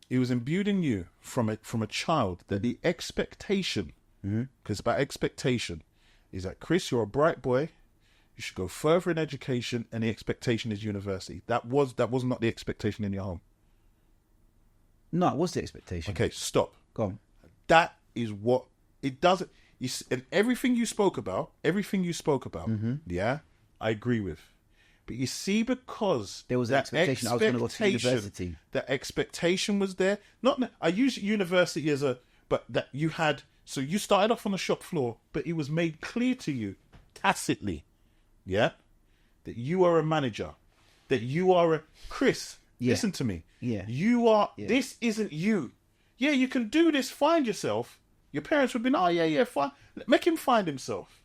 It was imbued in you from a child that the expectation, because it's about expectation, is that, Chris, you're a bright boy. You should go further in education, and the expectation is university. That was not the expectation in your home. No, it was the expectation. Okay, stop. Go on. That is what it doesn't. And everything you spoke about, yeah, I agree with. But you see, because there was an expectation I was going to go to university. The expectation was there. I use university but that you had. So you started off on the shop floor, but it was made clear to you, tacitly, yeah, that you are a manager, that you are a Chris. Yeah. Listen to me. Yeah, you are. Yeah. This isn't you. Yeah, you can do this. Find yourself. Your parents would be, fine. Make him find himself.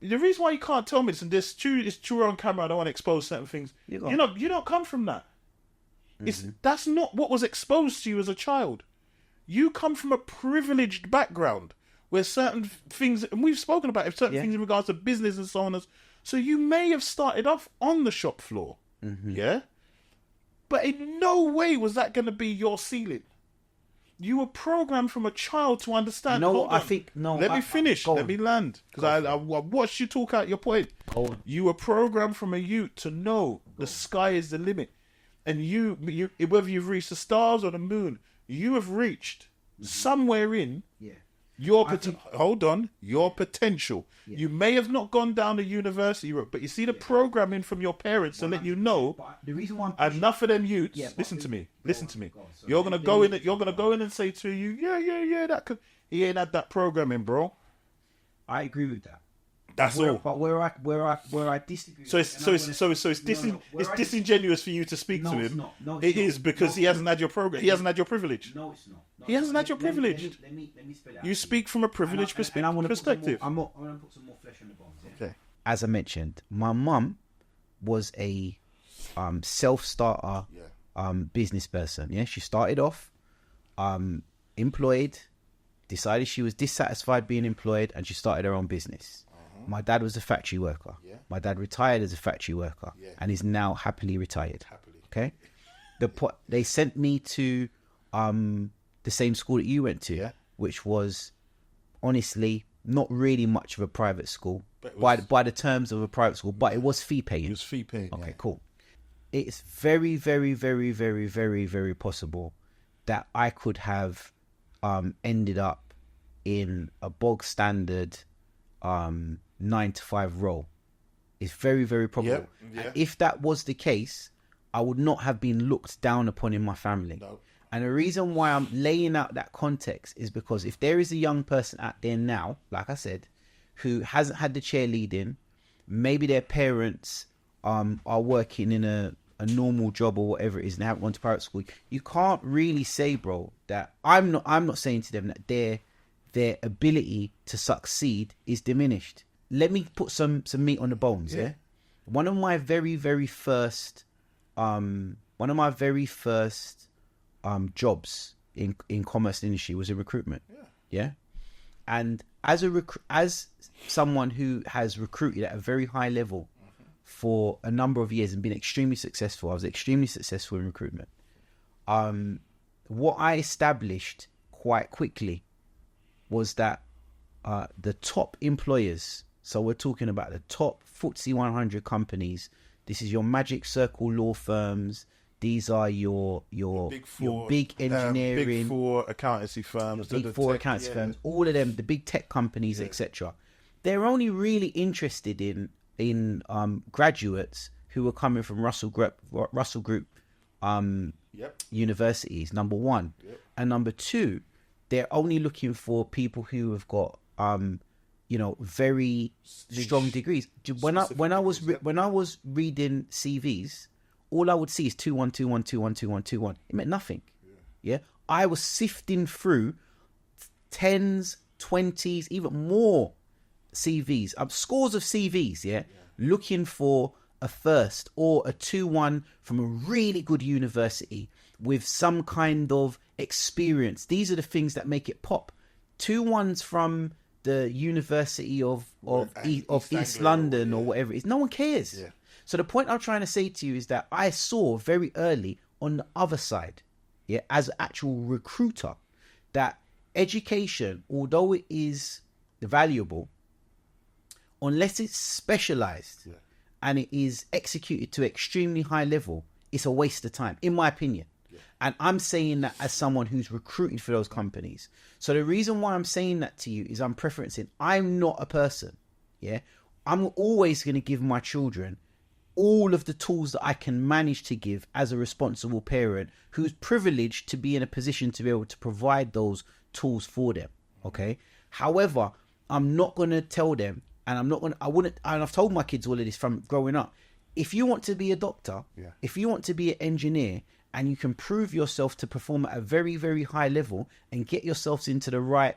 The reason why you can't tell me this, and it's true on camera, I don't want to expose certain things. You don't come from that. That's not what was exposed to you as a child. You come from a privileged background where certain things, and we've spoken about certain things in regards to business and so on. So you may have started off on the shop floor, yeah? But in no way was that going to be your ceiling. You were programmed from a child to understand. Let me finish. Let me land. Because I watched you talk out your point. You were programmed from a youth to know the sky is the limit. And you, whether you've reached the stars or the moon, you have reached somewhere in Hold on, your potential. Yeah. You may have not gone down the university route, but you see the programming from your parents to let you know. The reason why enough of them youths. Listen to me. You're gonna go in. You're gonna go in and say to you, yeah. That could. He ain't had that programming, bro. I agree with that. That's all. But where I disagree. It's disingenuous for you to speak to him. It's not. No, it's it not. is because he hasn't had your program. He hasn't had your privilege. No, it's not. No, he hasn't had your privilege. Let me spell it out. You speak from a privileged perspective. I want to put some more flesh on the bones. Yeah? Okay. As I mentioned, my mum was a self-starter business person. Yeah, she started off employed, decided she was dissatisfied being employed, and she started her own business. My dad was a factory worker. Yeah. My dad retired as a factory worker and is now happily retired. Okay. They sent me to the same school that you went to, which was honestly not really much of a private school by the terms of a private school, but it was fee paying. It was fee paying. Okay, cool. It's very, very, very, very, very, very possible that I could have ended up in a bog standard 9-to-5 role. It's very, very probable. And if that was the case, I would not have been looked down upon in my family. No. And the reason why I'm laying out that context is because if there is a young person out there now, like I said, who hasn't had the cheerleading, maybe their parents are working in a normal job or whatever it is and they haven't gone to private school, you can't really say, bro, that I'm not saying to them that their ability to succeed is diminished. Let me put some meat on the bones. Yeah. One of my very, very first jobs in commerce industry was in recruitment. Yeah. And as someone who has recruited at a very high level for a number of years and been extremely successful, I was extremely successful in recruitment. What I established quite quickly was that the top employers, so we're talking about the top FTSE 100 companies, this is your Magic Circle law firms, these are your big engineering, big four accountancy firms, firms, all of them, the big tech companies, etc. They're only really interested in graduates who are coming from Russell Group universities, number one. And number two, they're only looking for people who have got very strong degrees. When I was reading CVs, all I would see is 2-1, 2-1, 2-1, 2-1, 2-1. It meant nothing. Yeah. I was sifting through 10s, 20s, even more CVs, scores of CVs, looking for a first or a 2-1 from a really good university with some kind of experience. These are the things that make it pop. 2-1s from the University of East London or whatever it is. No one cares. Yeah. So the point I'm trying to say to you is that I saw very early on the other side, as an actual recruiter, that education, although it is valuable, unless it's specialized and it is executed to extremely high level, it's a waste of time, in my opinion. And I'm saying that as someone who's recruiting for those companies. So the reason why I'm saying that to you is I'm preferencing, I'm not a person. I'm always going to give my children all of the tools that I can manage to give as a responsible parent who's privileged to be in a position to be able to provide those tools for them. Okay. However, I'm not going to tell them, and I've told my kids all of this from growing up. If you want to be a doctor, if you want to be an engineer, and you can prove yourself to perform at a very, very high level and get yourselves into the right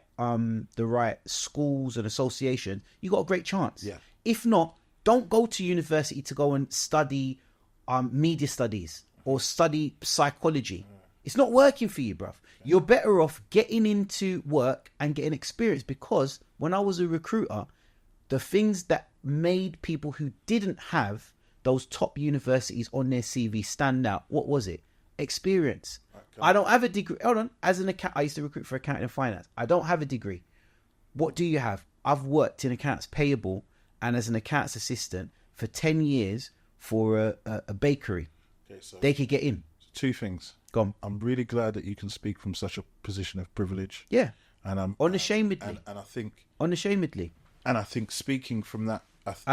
schools and association, you got a great chance. If not, don't go to university to go and study media studies or study psychology. It's not working for you, bruv. You're better off getting into work and getting experience, because when I was a recruiter, the things that made people who didn't have those top universities on their CV stand out, what was it? Experience. I don't have a degree. Hold on. As an account, I used to recruit for accounting and finance. I don't have a degree. What do you have? I've worked in accounts payable and as an accounts assistant for 10 years for a bakery. So they could get in. Two things. Go on. I'm really glad that you can speak from such a position of privilege. Yeah. And unashamedly, and I think unashamedly. And I think speaking from that,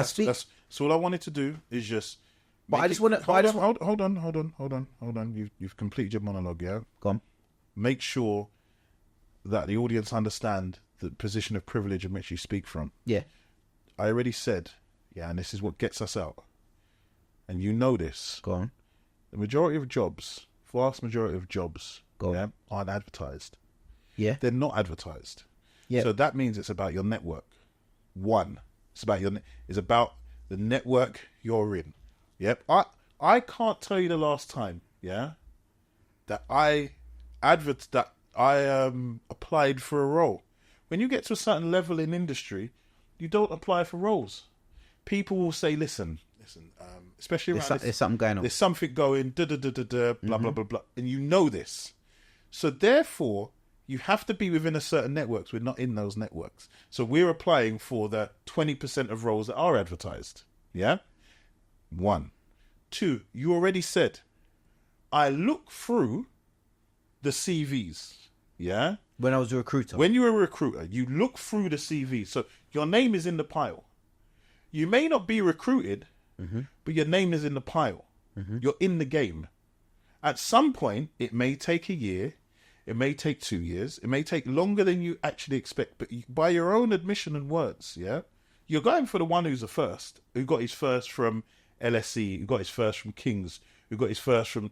speak. That's all I wanted to do is just. But I just want to hold on. You've completed your monologue, yeah. Go on. Make sure that the audience understand the position of privilege in which you speak from. Yeah. I already said, yeah, and this is what gets us out. And you know this. Go on. The majority of jobs, vast majority of jobs, Go on. yeah, aren't advertised. Yeah. They're not advertised. Yeah. So that means it's about your network. One, it's about it's about the network you're in. Yep. I can't tell you the last time, yeah, that I applied for a role. When you get to a certain level in industry, you don't apply for roles. People will say, listen, especially around there's something going on. There's something going, blah, blah, blah, blah. And you know this. So therefore, you have to be within a certain networks. We're not in those networks. So we're applying for the 20% of roles that are advertised. Yeah? 1. 2, you already said, I look through the CVs. Yeah? When I was a recruiter. When you're a recruiter, you look through the CV. So your name is in the pile. You may not be recruited, but your name is in the pile. You're in the game. At some point, it may take a year. It may take 2 years. It may take longer than you actually expect. But by your own admission and words, yeah, you're going for the one who's the first, who got his first from LSE, who got his first from King's, who got his first from,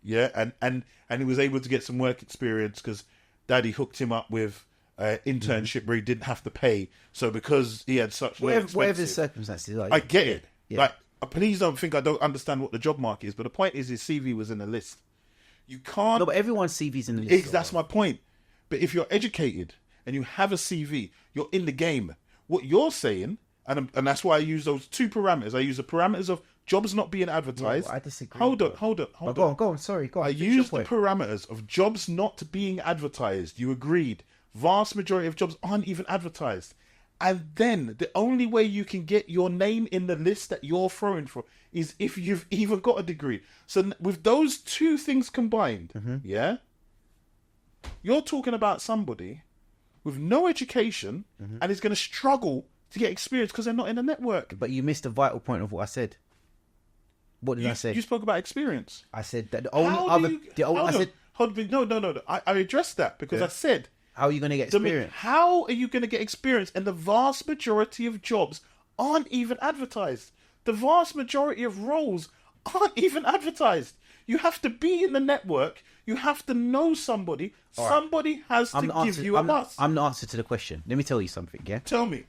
yeah, and he was able to get some work experience because Daddy hooked him up with an internship where he didn't have to pay. So because he had such whatever the circumstances are. I get it. Yeah. Like, please don't think I don't understand what the job market is, but the point is his CV was in the list. You can't... No, but everyone's CV's in the list. That's my point. But if you're educated and you have a CV, you're in the game. What you're saying, and that's why I use those 2 parameters. I use the parameters of jobs not being advertised. Yeah, I disagree. Hold on. Go on. Sorry, go on. I used the parameters of jobs not being advertised. You agreed. Vast majority of jobs aren't even advertised. And then the only way you can get your name in the list that you're throwing for is if you've even got a degree. So with those 2 things combined, yeah, you're talking about somebody with no education and is going to struggle to get experience because they're not in a network. But you missed a vital point of what I said. What did I say? You spoke about experience. I said that the only No. I addressed that because I said, how are you going to get experience? How are you going to get experience? And the vast majority of jobs aren't even advertised. The vast majority of roles aren't even advertised. You have to be in the network. You have to know somebody. Right. Somebody has to give you a bus. I'm the answer to the question. Let me tell you something, yeah? Tell me.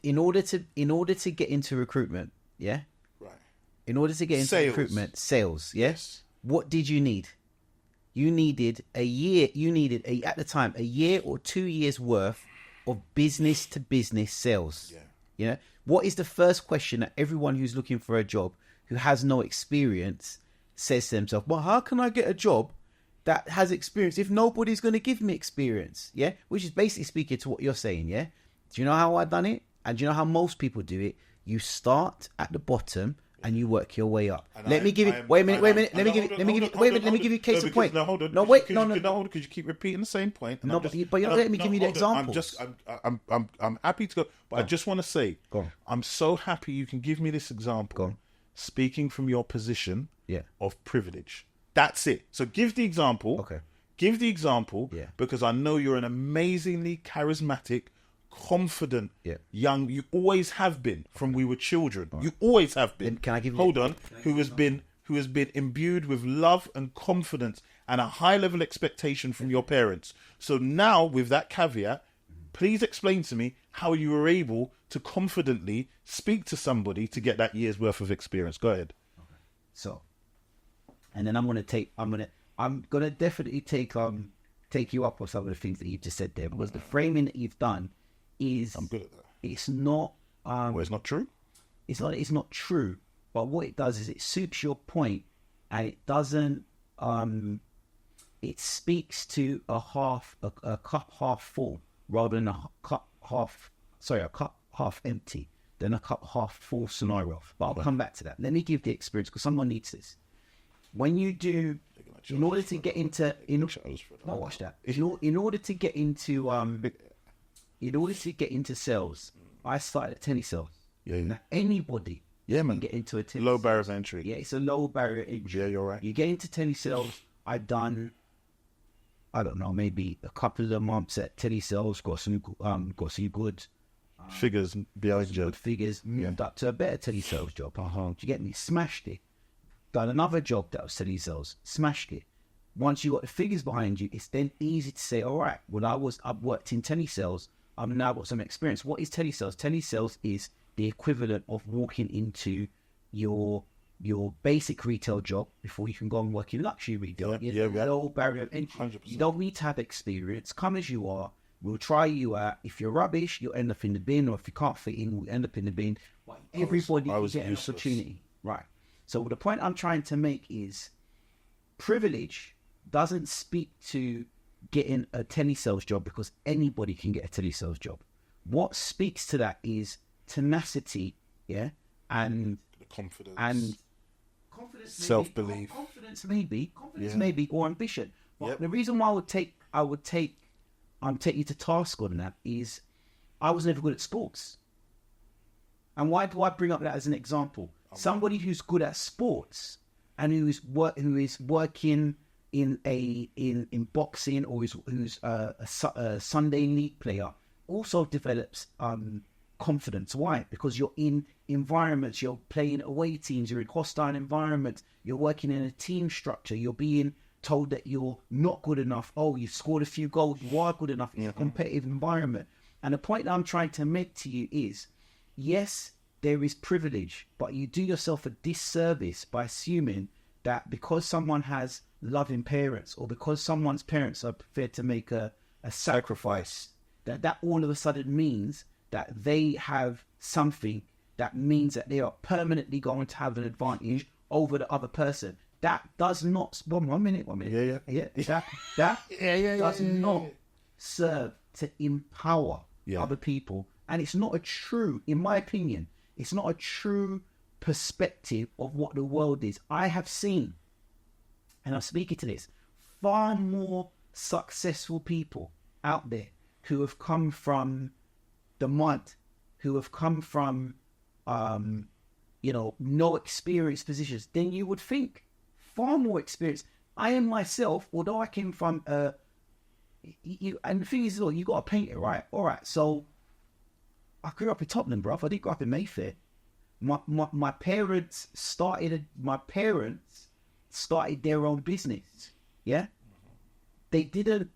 In order to get into recruitment, yeah? Right. In order to get into recruitment, sales, yes? What did you need? You needed a year or 2 years worth of business to business sales. Yeah. You know, what is the first question that everyone who's looking for a job who has no experience says to themselves? Well, how can I get a job that has experience if nobody's going to give me experience? Yeah. Which is basically speaking to what you're saying. Yeah. Do you know how I done it? And do you know how most people do it? You start at the bottom and you work your way up. Let me give you a case in point. No, hold on. No, because you keep repeating the same point. But you're not letting me give you the examples. I'm happy to go, but I just want to say, I'm so happy you can give me this example. Speaking from your position of privilege. That's it. So give the example. Okay. Give the example because I know you're an amazingly charismatic, confident, young. You always have been from we were children. Right. You always have been. Then can I give you? Hold on. Who has been imbued with love and confidence and a high level expectation from your parents. So now, with that caveat, please explain to me how you were able to confidently speak to somebody to get that year's worth of experience. Go ahead. Okay. So, and then I'm gonna definitely take you up on some of the things that you just said there, because the framing that you've done is, I'm good at that. It's not. Well, it's not true. It's not true. But what it does is it suits your point, and it doesn't. It speaks to a cup half full rather than a cup half empty, than a cup half full scenario. But I'll come back to that. Let me give the experience because someone needs this. when you do, in order to get into, no, watch that. In order to get into, sales, I started at telesales. Yeah. Now, anybody can get into a telesales. Low barrier of entry. Yeah, it's a low barrier entry. Yeah, you're right. You get into telesales. I've done, I don't know, maybe a couple of months at telesales. Got some good Figures behind you. good figures. Moved up to a better telesales job. Do you get me? Smashed it. Done another job that was telesales. Smashed it. Once you got the figures behind you, it's then easy to say, all right, well, I've worked in telesales. I've now got some experience. What is telesales? Telesales is the equivalent of walking into your basic retail job before you can go and work in luxury retail. Low barrier of entry. 100%. You don't need to have experience. Come as you are. We'll try you out. If you're rubbish, you'll end up in the bin, or if you can't fit in, we'll end up in the bin. Everybody can get an opportunity. Right. So the point I'm trying to make is privilege doesn't speak to getting a telesales job, because anybody can get a telesales job. What speaks to that is tenacity, and The confidence. and Self-belief. confidence maybe, or ambition. But the reason why I would take you to task on that is I was never good at sports. And why do I bring up that as an example? Somebody who's good at sports and who is working in boxing, or who's a Sunday league player, also develops confidence. Why? Because you're in environments, you're playing away teams, you're in hostile environments, you're working in a team structure, you're being told that you're not good enough. Oh, you've scored a few goals, you are good enough. It's a competitive environment. And the point that I'm trying to make to you is, yes, there is privilege, but you do yourself a disservice by assuming that because someone has loving parents, or because someone's parents are prepared to make a sacrifice, that all of a sudden means that they have something that means that they are permanently going to have an advantage over the other person. That does not... One minute. Yeah. That does not serve to empower other people. And it's not a true, in my opinion, it's not a true perspective of what the world is. I have seen, and I'm speaking to this, far more successful people out there who have come from the mud, who have come from, no experienced positions than you would think. Far more experience. I am myself, although I came from and the thing is, look, you got to paint it, right? All right, so I grew up in Tottenham, bruv. I didn't grow up in Mayfair. My parents started their own business. Yeah, they didn't,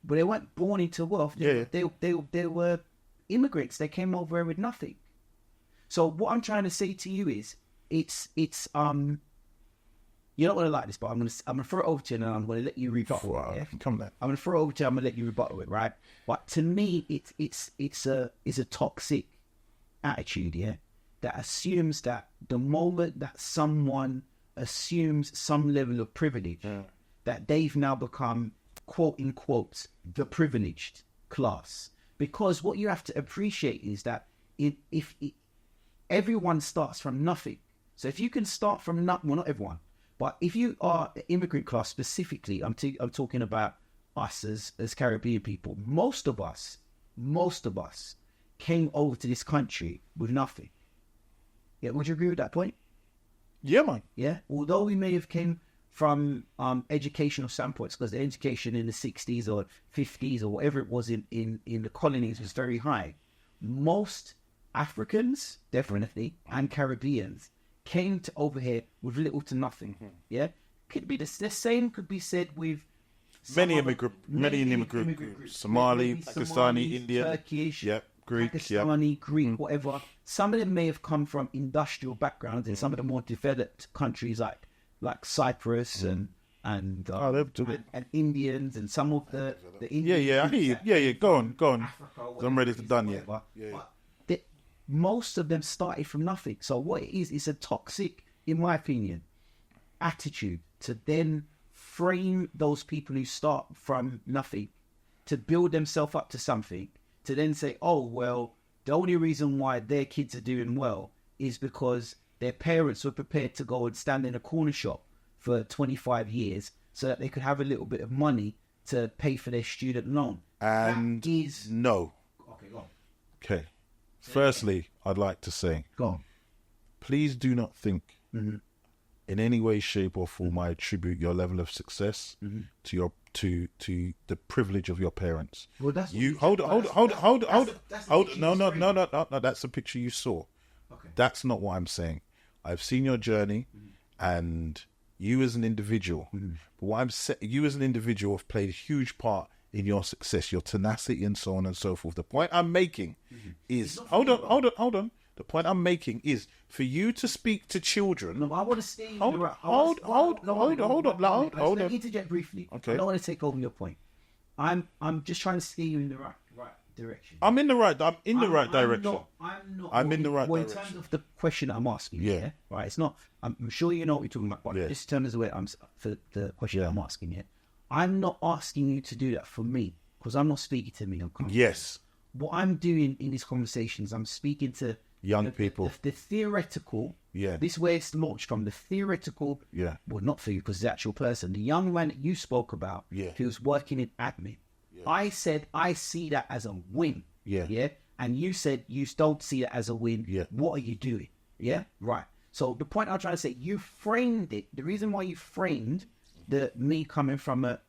but they weren't born into wealth. They were immigrants. They came over here with nothing. So what I'm trying to say to you is, it's you're not gonna like this, but I'm gonna throw it over to you, and I'm gonna let you rebuttal it. Yeah? Come there. I'm gonna throw it over to you. I'm gonna let you rebuttal it, right? But to me, it's a toxic attitude, that assumes that the moment that someone assumes some level of privilege, that they've now become, quote unquote, the privileged class. Because what you have to appreciate is that if everyone starts from nothing. So if you can start from nothing, well, not everyone, but if you are an immigrant class specifically, I'm talking about us as Caribbean people. Most of us came over to this country with nothing. Yeah, would you agree with that point? Yeah, man. Yeah, although we may have came from educational standpoints, because the education in the 60s or 50s or whatever it was in the colonies was very high. Most Africans, definitely, and Caribbeans came to over here with little to nothing. Yeah, could be the same could be said with Many immigrant groups. Somali, Pakistani, Indian, Turkish, Greek, Pakistani, Greek, whatever. Some of them may have come from industrial backgrounds in some of the more developed countries like Cyprus and Indians, and some of the Indians. I hear you. Go on. Africa, I'm ready to done. But most of them started from nothing. So what it is a toxic, in my opinion, attitude to then frame those people who start from nothing to build themselves up to something, to then say, oh, well, the only reason why their kids are doing well is because their parents were prepared to go and stand in a corner shop for 25 years so that they could have a little bit of money to pay for their student loan. And that is... no. Okay, go on. Okay. Firstly, I'd like to say, Go on. please do not think in any way, shape, or form I attribute your level of success to your to the privilege of your parents. Well, that's you hold on. No. That's the picture you saw. Okay. That's not what I'm saying. I've seen your journey, and you as an individual. But what I'm saying, you as an individual have played a huge part in your success, your tenacity, and so on and so forth. The point I'm making is hold on. The point I'm making is for you to speak to children. No, I want to stay. Hold on. Let me interject briefly. Okay. I don't want to take over your point. I'm just trying to steer you in the right direction. I'm in the right direction. I'm in the right well, direction. in terms of the question I'm asking, Yeah. right. It's not. I'm sure you know what you're talking about. But Yeah. just turn us away. For the question I'm asking. Yeah. I'm not asking you to do that for me because I'm not speaking to me. Yes. What I'm doing in these conversations, I'm speaking to Young people. The theoretical. Yeah. This is where it's launched from. The theoretical. Yeah. Well, not for you because the actual person, the young man that you spoke about, Yeah. who was working in admin. Yeah. I said I see that as a win. Yeah. Yeah. And you said you don't see it as a win. Yeah. What are you doing? Yeah. Right. So the point I'm trying to say, you framed it. The reason why you framed me coming from a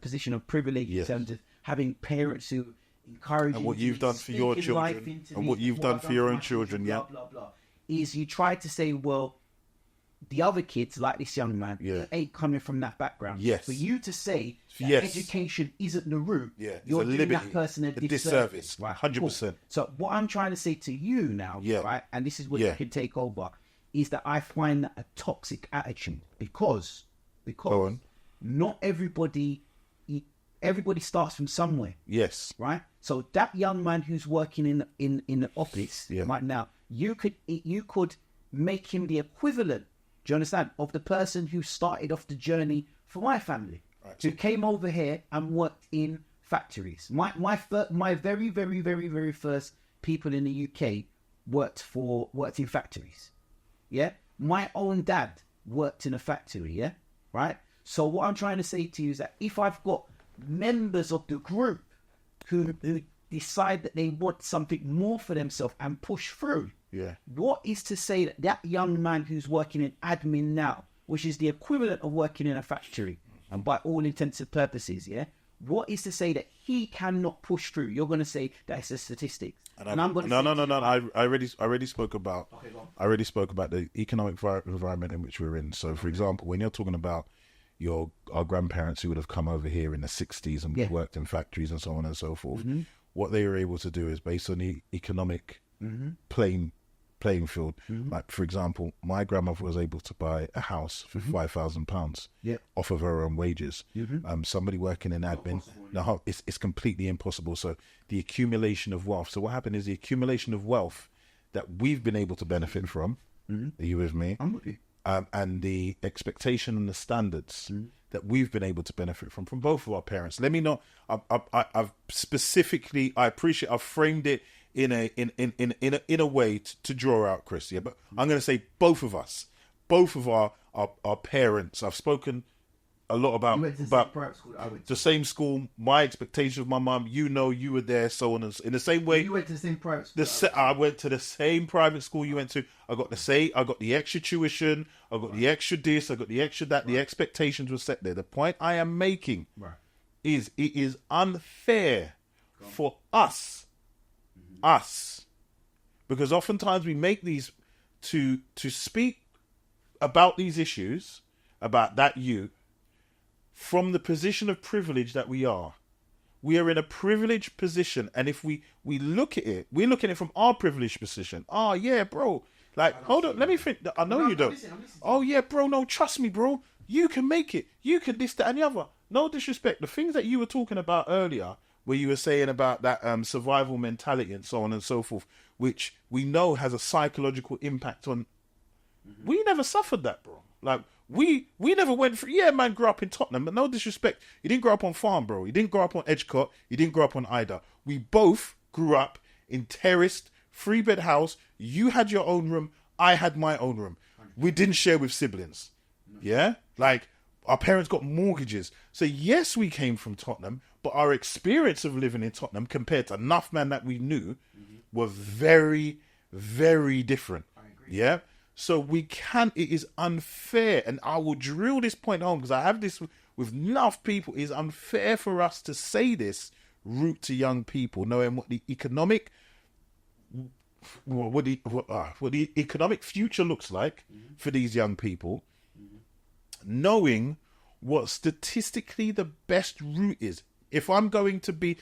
position of privilege in terms of having parents who encourage and what you've done for your children and what you've done for your own children, blah, blah, blah, is you try to say, well, the other kids, like this young man, ain't coming from that background. Yes. For you to say that education isn't the root, you're doing that person a disservice. Right, 100%. Cool. So what I'm trying to say to you now, right, and this is what you can take over, is that I find that a toxic attitude because not everybody starts from somewhere. Yes. Right? So that young man who's working in the office right now, you could make him the equivalent, do you understand, of the person who started off the journey for my family, who came over here and worked in factories. My very, very, very, very first people in the UK worked in factories. Yeah? My own dad worked in a factory, yeah? Right? So what I'm trying to say to you is that if I've got members of the group who decide that they want something more for themselves and push through, what is to say that young man who's working in admin now, which is the equivalent of working in a factory, and by all intents and purposes, what is to say that he cannot push through? You're going to say that's a statistic. And I'm going to no. I already spoke about. Okay, I already spoke about the economic environment in which we're in. So, for example, when you're talking about our grandparents who would have come over here in the 60s and worked in factories and so on and so forth, what they were able to do is based on the economic playing field. Like, for example, my grandmother was able to buy a house for £5,000 off of her own wages. Somebody working in admin, no, it's completely impossible. So the accumulation of wealth. So what happened is the accumulation of wealth that we've been able to benefit from. Are you with me? I'm with you. And the expectation and the standards that we've been able to benefit from both of our parents. Let me not. I've specifically. I appreciate. I've framed it in a way to draw out Chris. Yeah, but I'm going to say both of us, both of our parents. I've spoken a lot about the same school. My expectation of my mum. You were there. So on in the same way. You went to the same private school. I went to the same private school you went to. I got the extra tuition. I got the extra this. I got the extra that. The expectations were set there. The point I am making is it is unfair for us, because oftentimes we make these to speak about these issues, about that youth, from the position of privilege that we are. We are in a privileged position, and if we look at it, we're looking at it from our privileged position. Oh, yeah, bro. Like, hold on, let me think. I know you don't. I'm listening. Oh, yeah, bro, no, trust me, bro. You can make it. You can this, that, and the other. No disrespect. The things that you were talking about earlier, where you were saying about that survival mentality and so on and so forth, which we know has a psychological impact on... We never suffered that, bro. Like, we never went through... Yeah, man grew up in Tottenham, but no disrespect. You didn't grow up on farm, bro. You didn't grow up on Edgecott. You didn't grow up on Ida. We both grew up in terraced, 3-bed house. You had your own room. I had my own room. We didn't share with siblings. Yeah? Like, our parents got mortgages. So yes, we came from Tottenham, but our experience of living in Tottenham compared to enough man that we knew were very, very different. I agree. Yeah. So it is unfair, and I will drill this point home because I have this with enough people. It is unfair for us to say this route to young people, knowing what the economic economic future looks like for these young people, knowing what statistically the best route is. If I'm going to be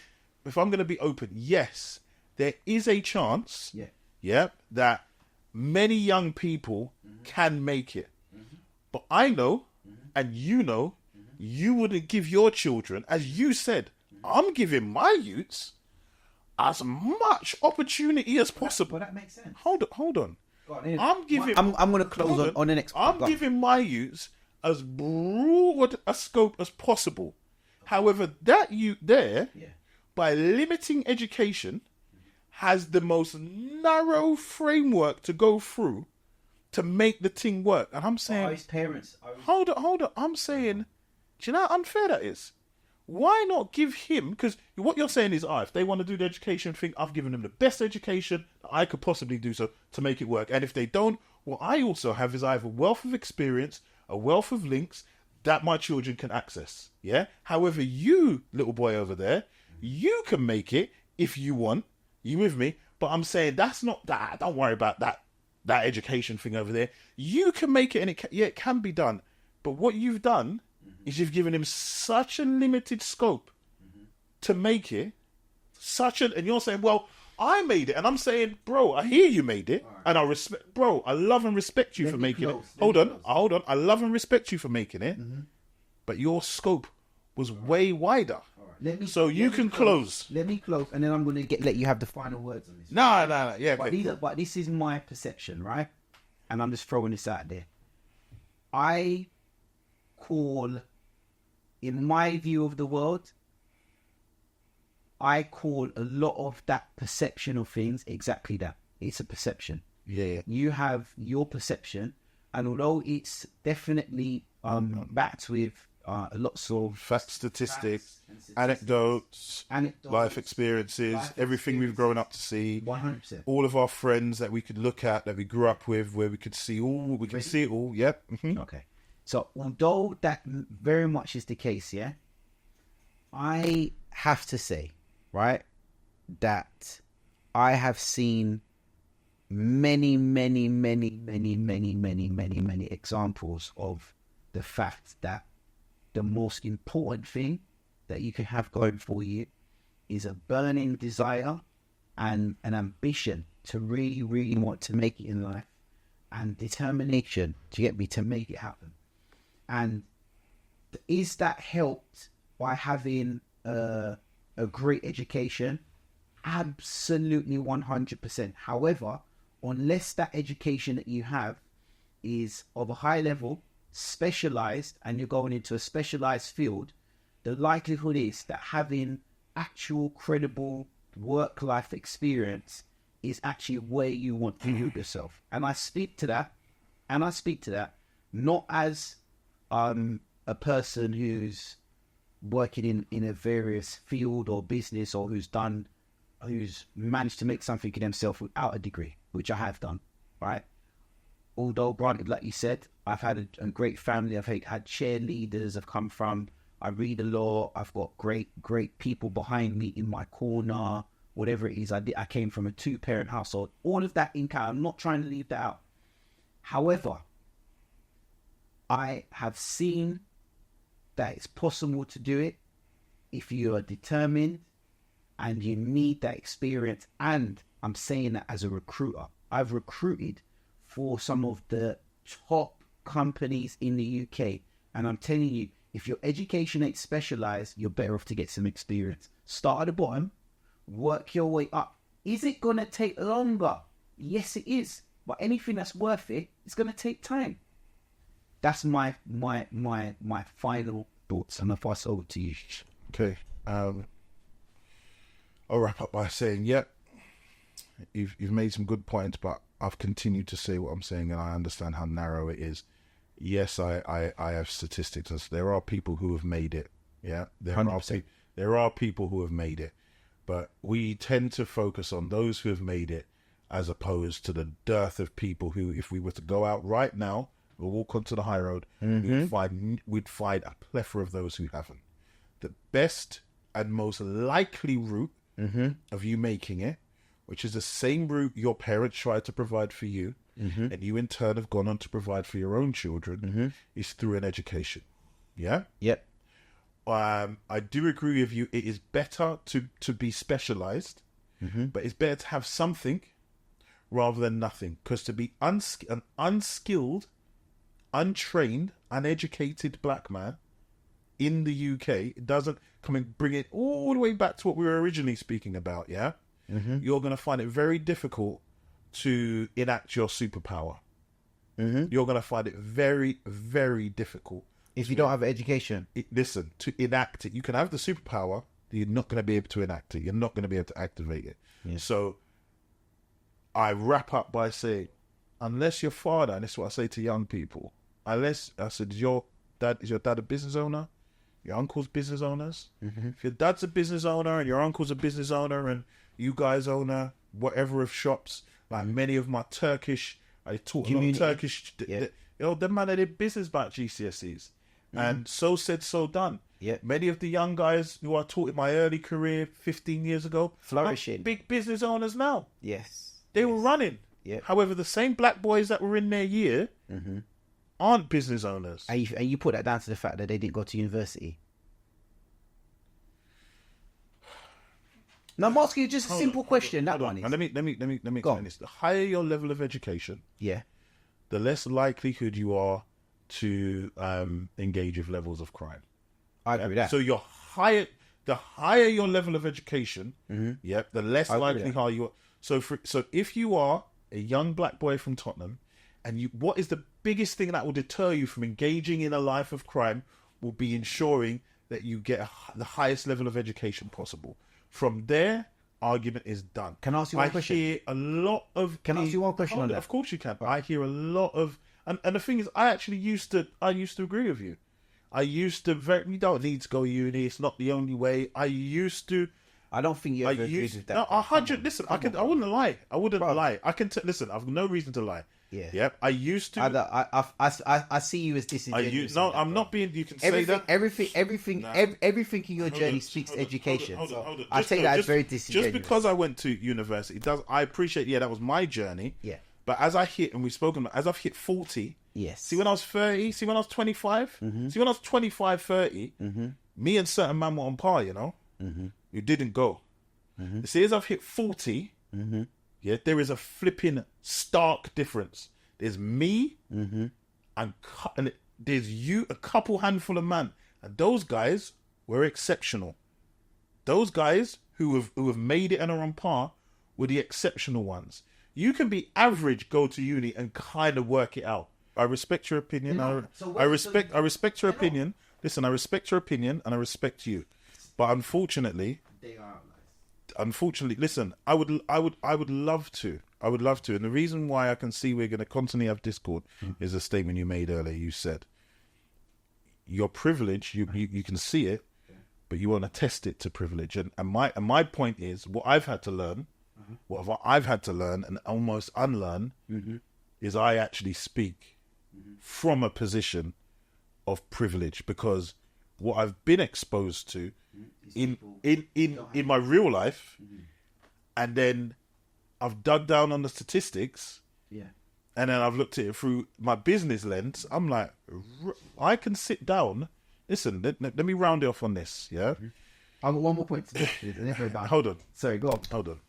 open, yes, there is a chance, that many young people can make it. But I know, and you know, you wouldn't give your children, as you said, I'm giving my youths as much opportunity as possible. Well, that makes sense. Hold on. I'm going to close on the next. I'm giving my youths as broad a scope as possible. However, that youth there, by limiting education, has the most narrow framework to go through to make the thing work. And I'm saying, his parents. Hold on. I'm saying, do you know how unfair that is? Why not give him? Because what you're saying is, if they want to do the education thing, I've given them the best education that I could possibly do so to make it work. And if they don't, what I also have is I have a wealth of experience, a wealth of links that my children can access. Yeah. However, you, little boy over there, you can make it if you want. You with me? But I'm saying that's not that. Don't worry about that education thing over there. You can make it, and it can be done. But what you've done is you've given him such a limited scope to make it, and you're saying, well, I made it, and I'm saying, bro, I hear you made it, and I love and respect you for making it. Hold on, I love and respect you for making it, but your scope was way wider. So you can close. Let me close, and then I'm going to let you have the final words on this. No. Yeah, but this is my perception, right? And I'm just throwing this out there. I call, in my view of the world, I call a lot of that perception of things exactly that. It's a perception. Yeah. You have your perception, and although it's definitely backed with lots of facts, statistics, anecdotes, life experiences, everything we've grown up to see, 100%. all of our friends that we could look at, that we grew up with, where we could see it all. Yep. Okay. So although that very much is the case, I have to say, right, that I have seen many examples of the fact that the most important thing that you can have going for you is a burning desire and an ambition to really want to make it in life, and determination to make it happen. And is that helped by having a great education? Absolutely 100%. However, unless that education that you have is of a high level, specialized, and you're going into a specialized field, the likelihood is that having actual credible work-life experience is actually where you want to view yourself. And I speak to that not as a person who's working in a various field or business, or who's managed to make something of themselves without a degree, which I have done, right? Although, granted, like you said, I've had a great family. I've had cheerleaders I've come from. I read a lot. I've got great people behind me in my corner, whatever it is. I came from a 2-parent household. All of that income, I'm not trying to leave that out. However, I have seen that it's possible to do it if you are determined and you need that experience. And I'm saying that as a recruiter. I've recruited for some of the top companies in the UK. And I'm telling you, if your education ain't specialized, you're better off to get some experience. Start at the bottom, work your way up. Is it going to take longer? Yes, it is. But anything that's worth it, it's going to take time. That's my final thoughts, and I'll pass over to you. Okay. I'll wrap up by saying, you've made some good points, but I've continued to say what I'm saying, and I understand how narrow it is. yes, I have statistics. There are people who have made it. Yeah, there 100%. there are people who have made it, but we tend to focus on those who have made it, as opposed to the dearth of people who, if we were to go out right now, we'll walk onto the high road, we'd find a plethora of those who haven't. The best and most likely route of you making it, which is the same route your parents tried to provide for you, and you in turn have gone on to provide for your own children, is through an education. Yeah? Yep. I do agree with you. It is better to be specialized, but it's better to have something rather than nothing. Because to be an unskilled, untrained, uneducated black man in the UK, it doesn't bring it all the way back to what we were originally speaking about. Yeah, you're going to find it very difficult to enact your superpower. You're going to find it very, very difficult. If you don't have an education. Listen, to enact it, you can have the superpower, you're not going to be able to enact it. You're not going to be able to activate it. Yeah. So I wrap up by saying, unless your father, and this is what I say to young people, is your dad a business owner? Your uncle's business owners? If your dad's a business owner and your uncle's a business owner and you guys own whatever of shops, like many of my Turkish, I taught a lot of Turkish, them man, they did business about GCSEs. And so said, so done. Yeah. Many of the young guys who I taught in my early career 15 years ago, flourishing, big business owners now. Yes. They were running. Yeah. However, the same black boys that were in their year aren't business owners. And you put that down to the fact that they didn't go to university. Now I'm asking you just a simple question. That one is. And let me explain this. The higher your level of education, the less likelihood you are to engage with levels of crime. I agree with that. So the higher your level of education, the less likely are you are. So if you are a young black boy from Tottenham, and what is the biggest thing that will deter you from engaging in a life of crime will be ensuring that you get the highest level of education possible. From there, argument is done. Can I ask you one question? I hear a lot of... Can I ask you one question on that? Of course you can. I hear a lot of... And the thing is, I used to agree with you. You don't need to go uni. It's not the only way. I don't think you ever agreed with that. No, 100. Listen, I wouldn't lie. I wouldn't lie. I can listen. I've no reason to lie. Yeah. Yep. I used to. I see you as disingenuous. I'm not being. You can say that. Everything in your journey speaks education. Hold on. I take that as very disingenuous. Just because I went to university, I appreciate. Yeah, that was my journey. Yeah. But as I've hit 40. Yes. See, when I was 30. See, when I was 25. See, when I was 25, 30. Me and certain man were on par. You know. You didn't go. See, as I've hit 40. Yeah, there is a flipping stark difference. There's me and there's you, a couple handful of man, and those guys were exceptional. Those guys who have made it and are on par were the exceptional ones. You can be average, go to uni, and kind of work it out. I respect your opinion. I respect your opinion. Listen, I respect your opinion and I respect you, but unfortunately, they are. Listen, I would love to. And the reason why I can see we're going to constantly have discord is a statement you made earlier. You said your privilege, you can see it, but you want to test it to privilege. And my point is, what I've had to learn, and almost unlearn, is I actually speak from a position of privilege, because what I've been exposed to in my real life, and then I've dug down on the statistics, and then I've looked at it through my business lens. I'm like, I can sit down. Listen, let me round it off on this. Yeah, I've got one more point to this. Hold on. Sorry, go on. Hold on.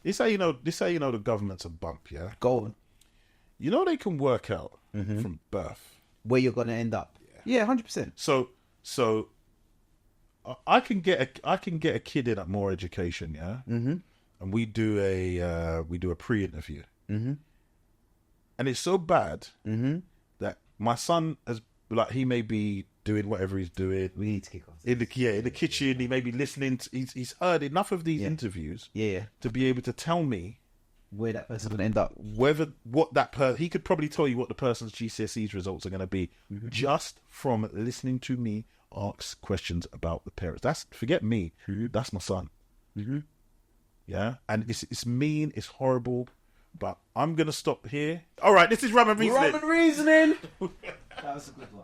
This how you know the government's a bump. Yeah, go on. You know they can work out from birth where you're going to end up. Yeah, 100%. So I can get a kid in at more education, and we do a pre-interview, and it's so bad that my son he may be doing whatever he's doing. We need to kick off in the kitchen. He may be listening. He's heard enough of these interviews, to be able to tell me where that person's gonna end up. He could probably tell you what the person's GCSEs results are going to be just from listening to me ask questions about the parents. Forget me. That's my son. Yeah, and it's mean, it's horrible, but I'm gonna stop here. All right, this is Rum and Reasoning. Rum and Reasoning. That was a good one.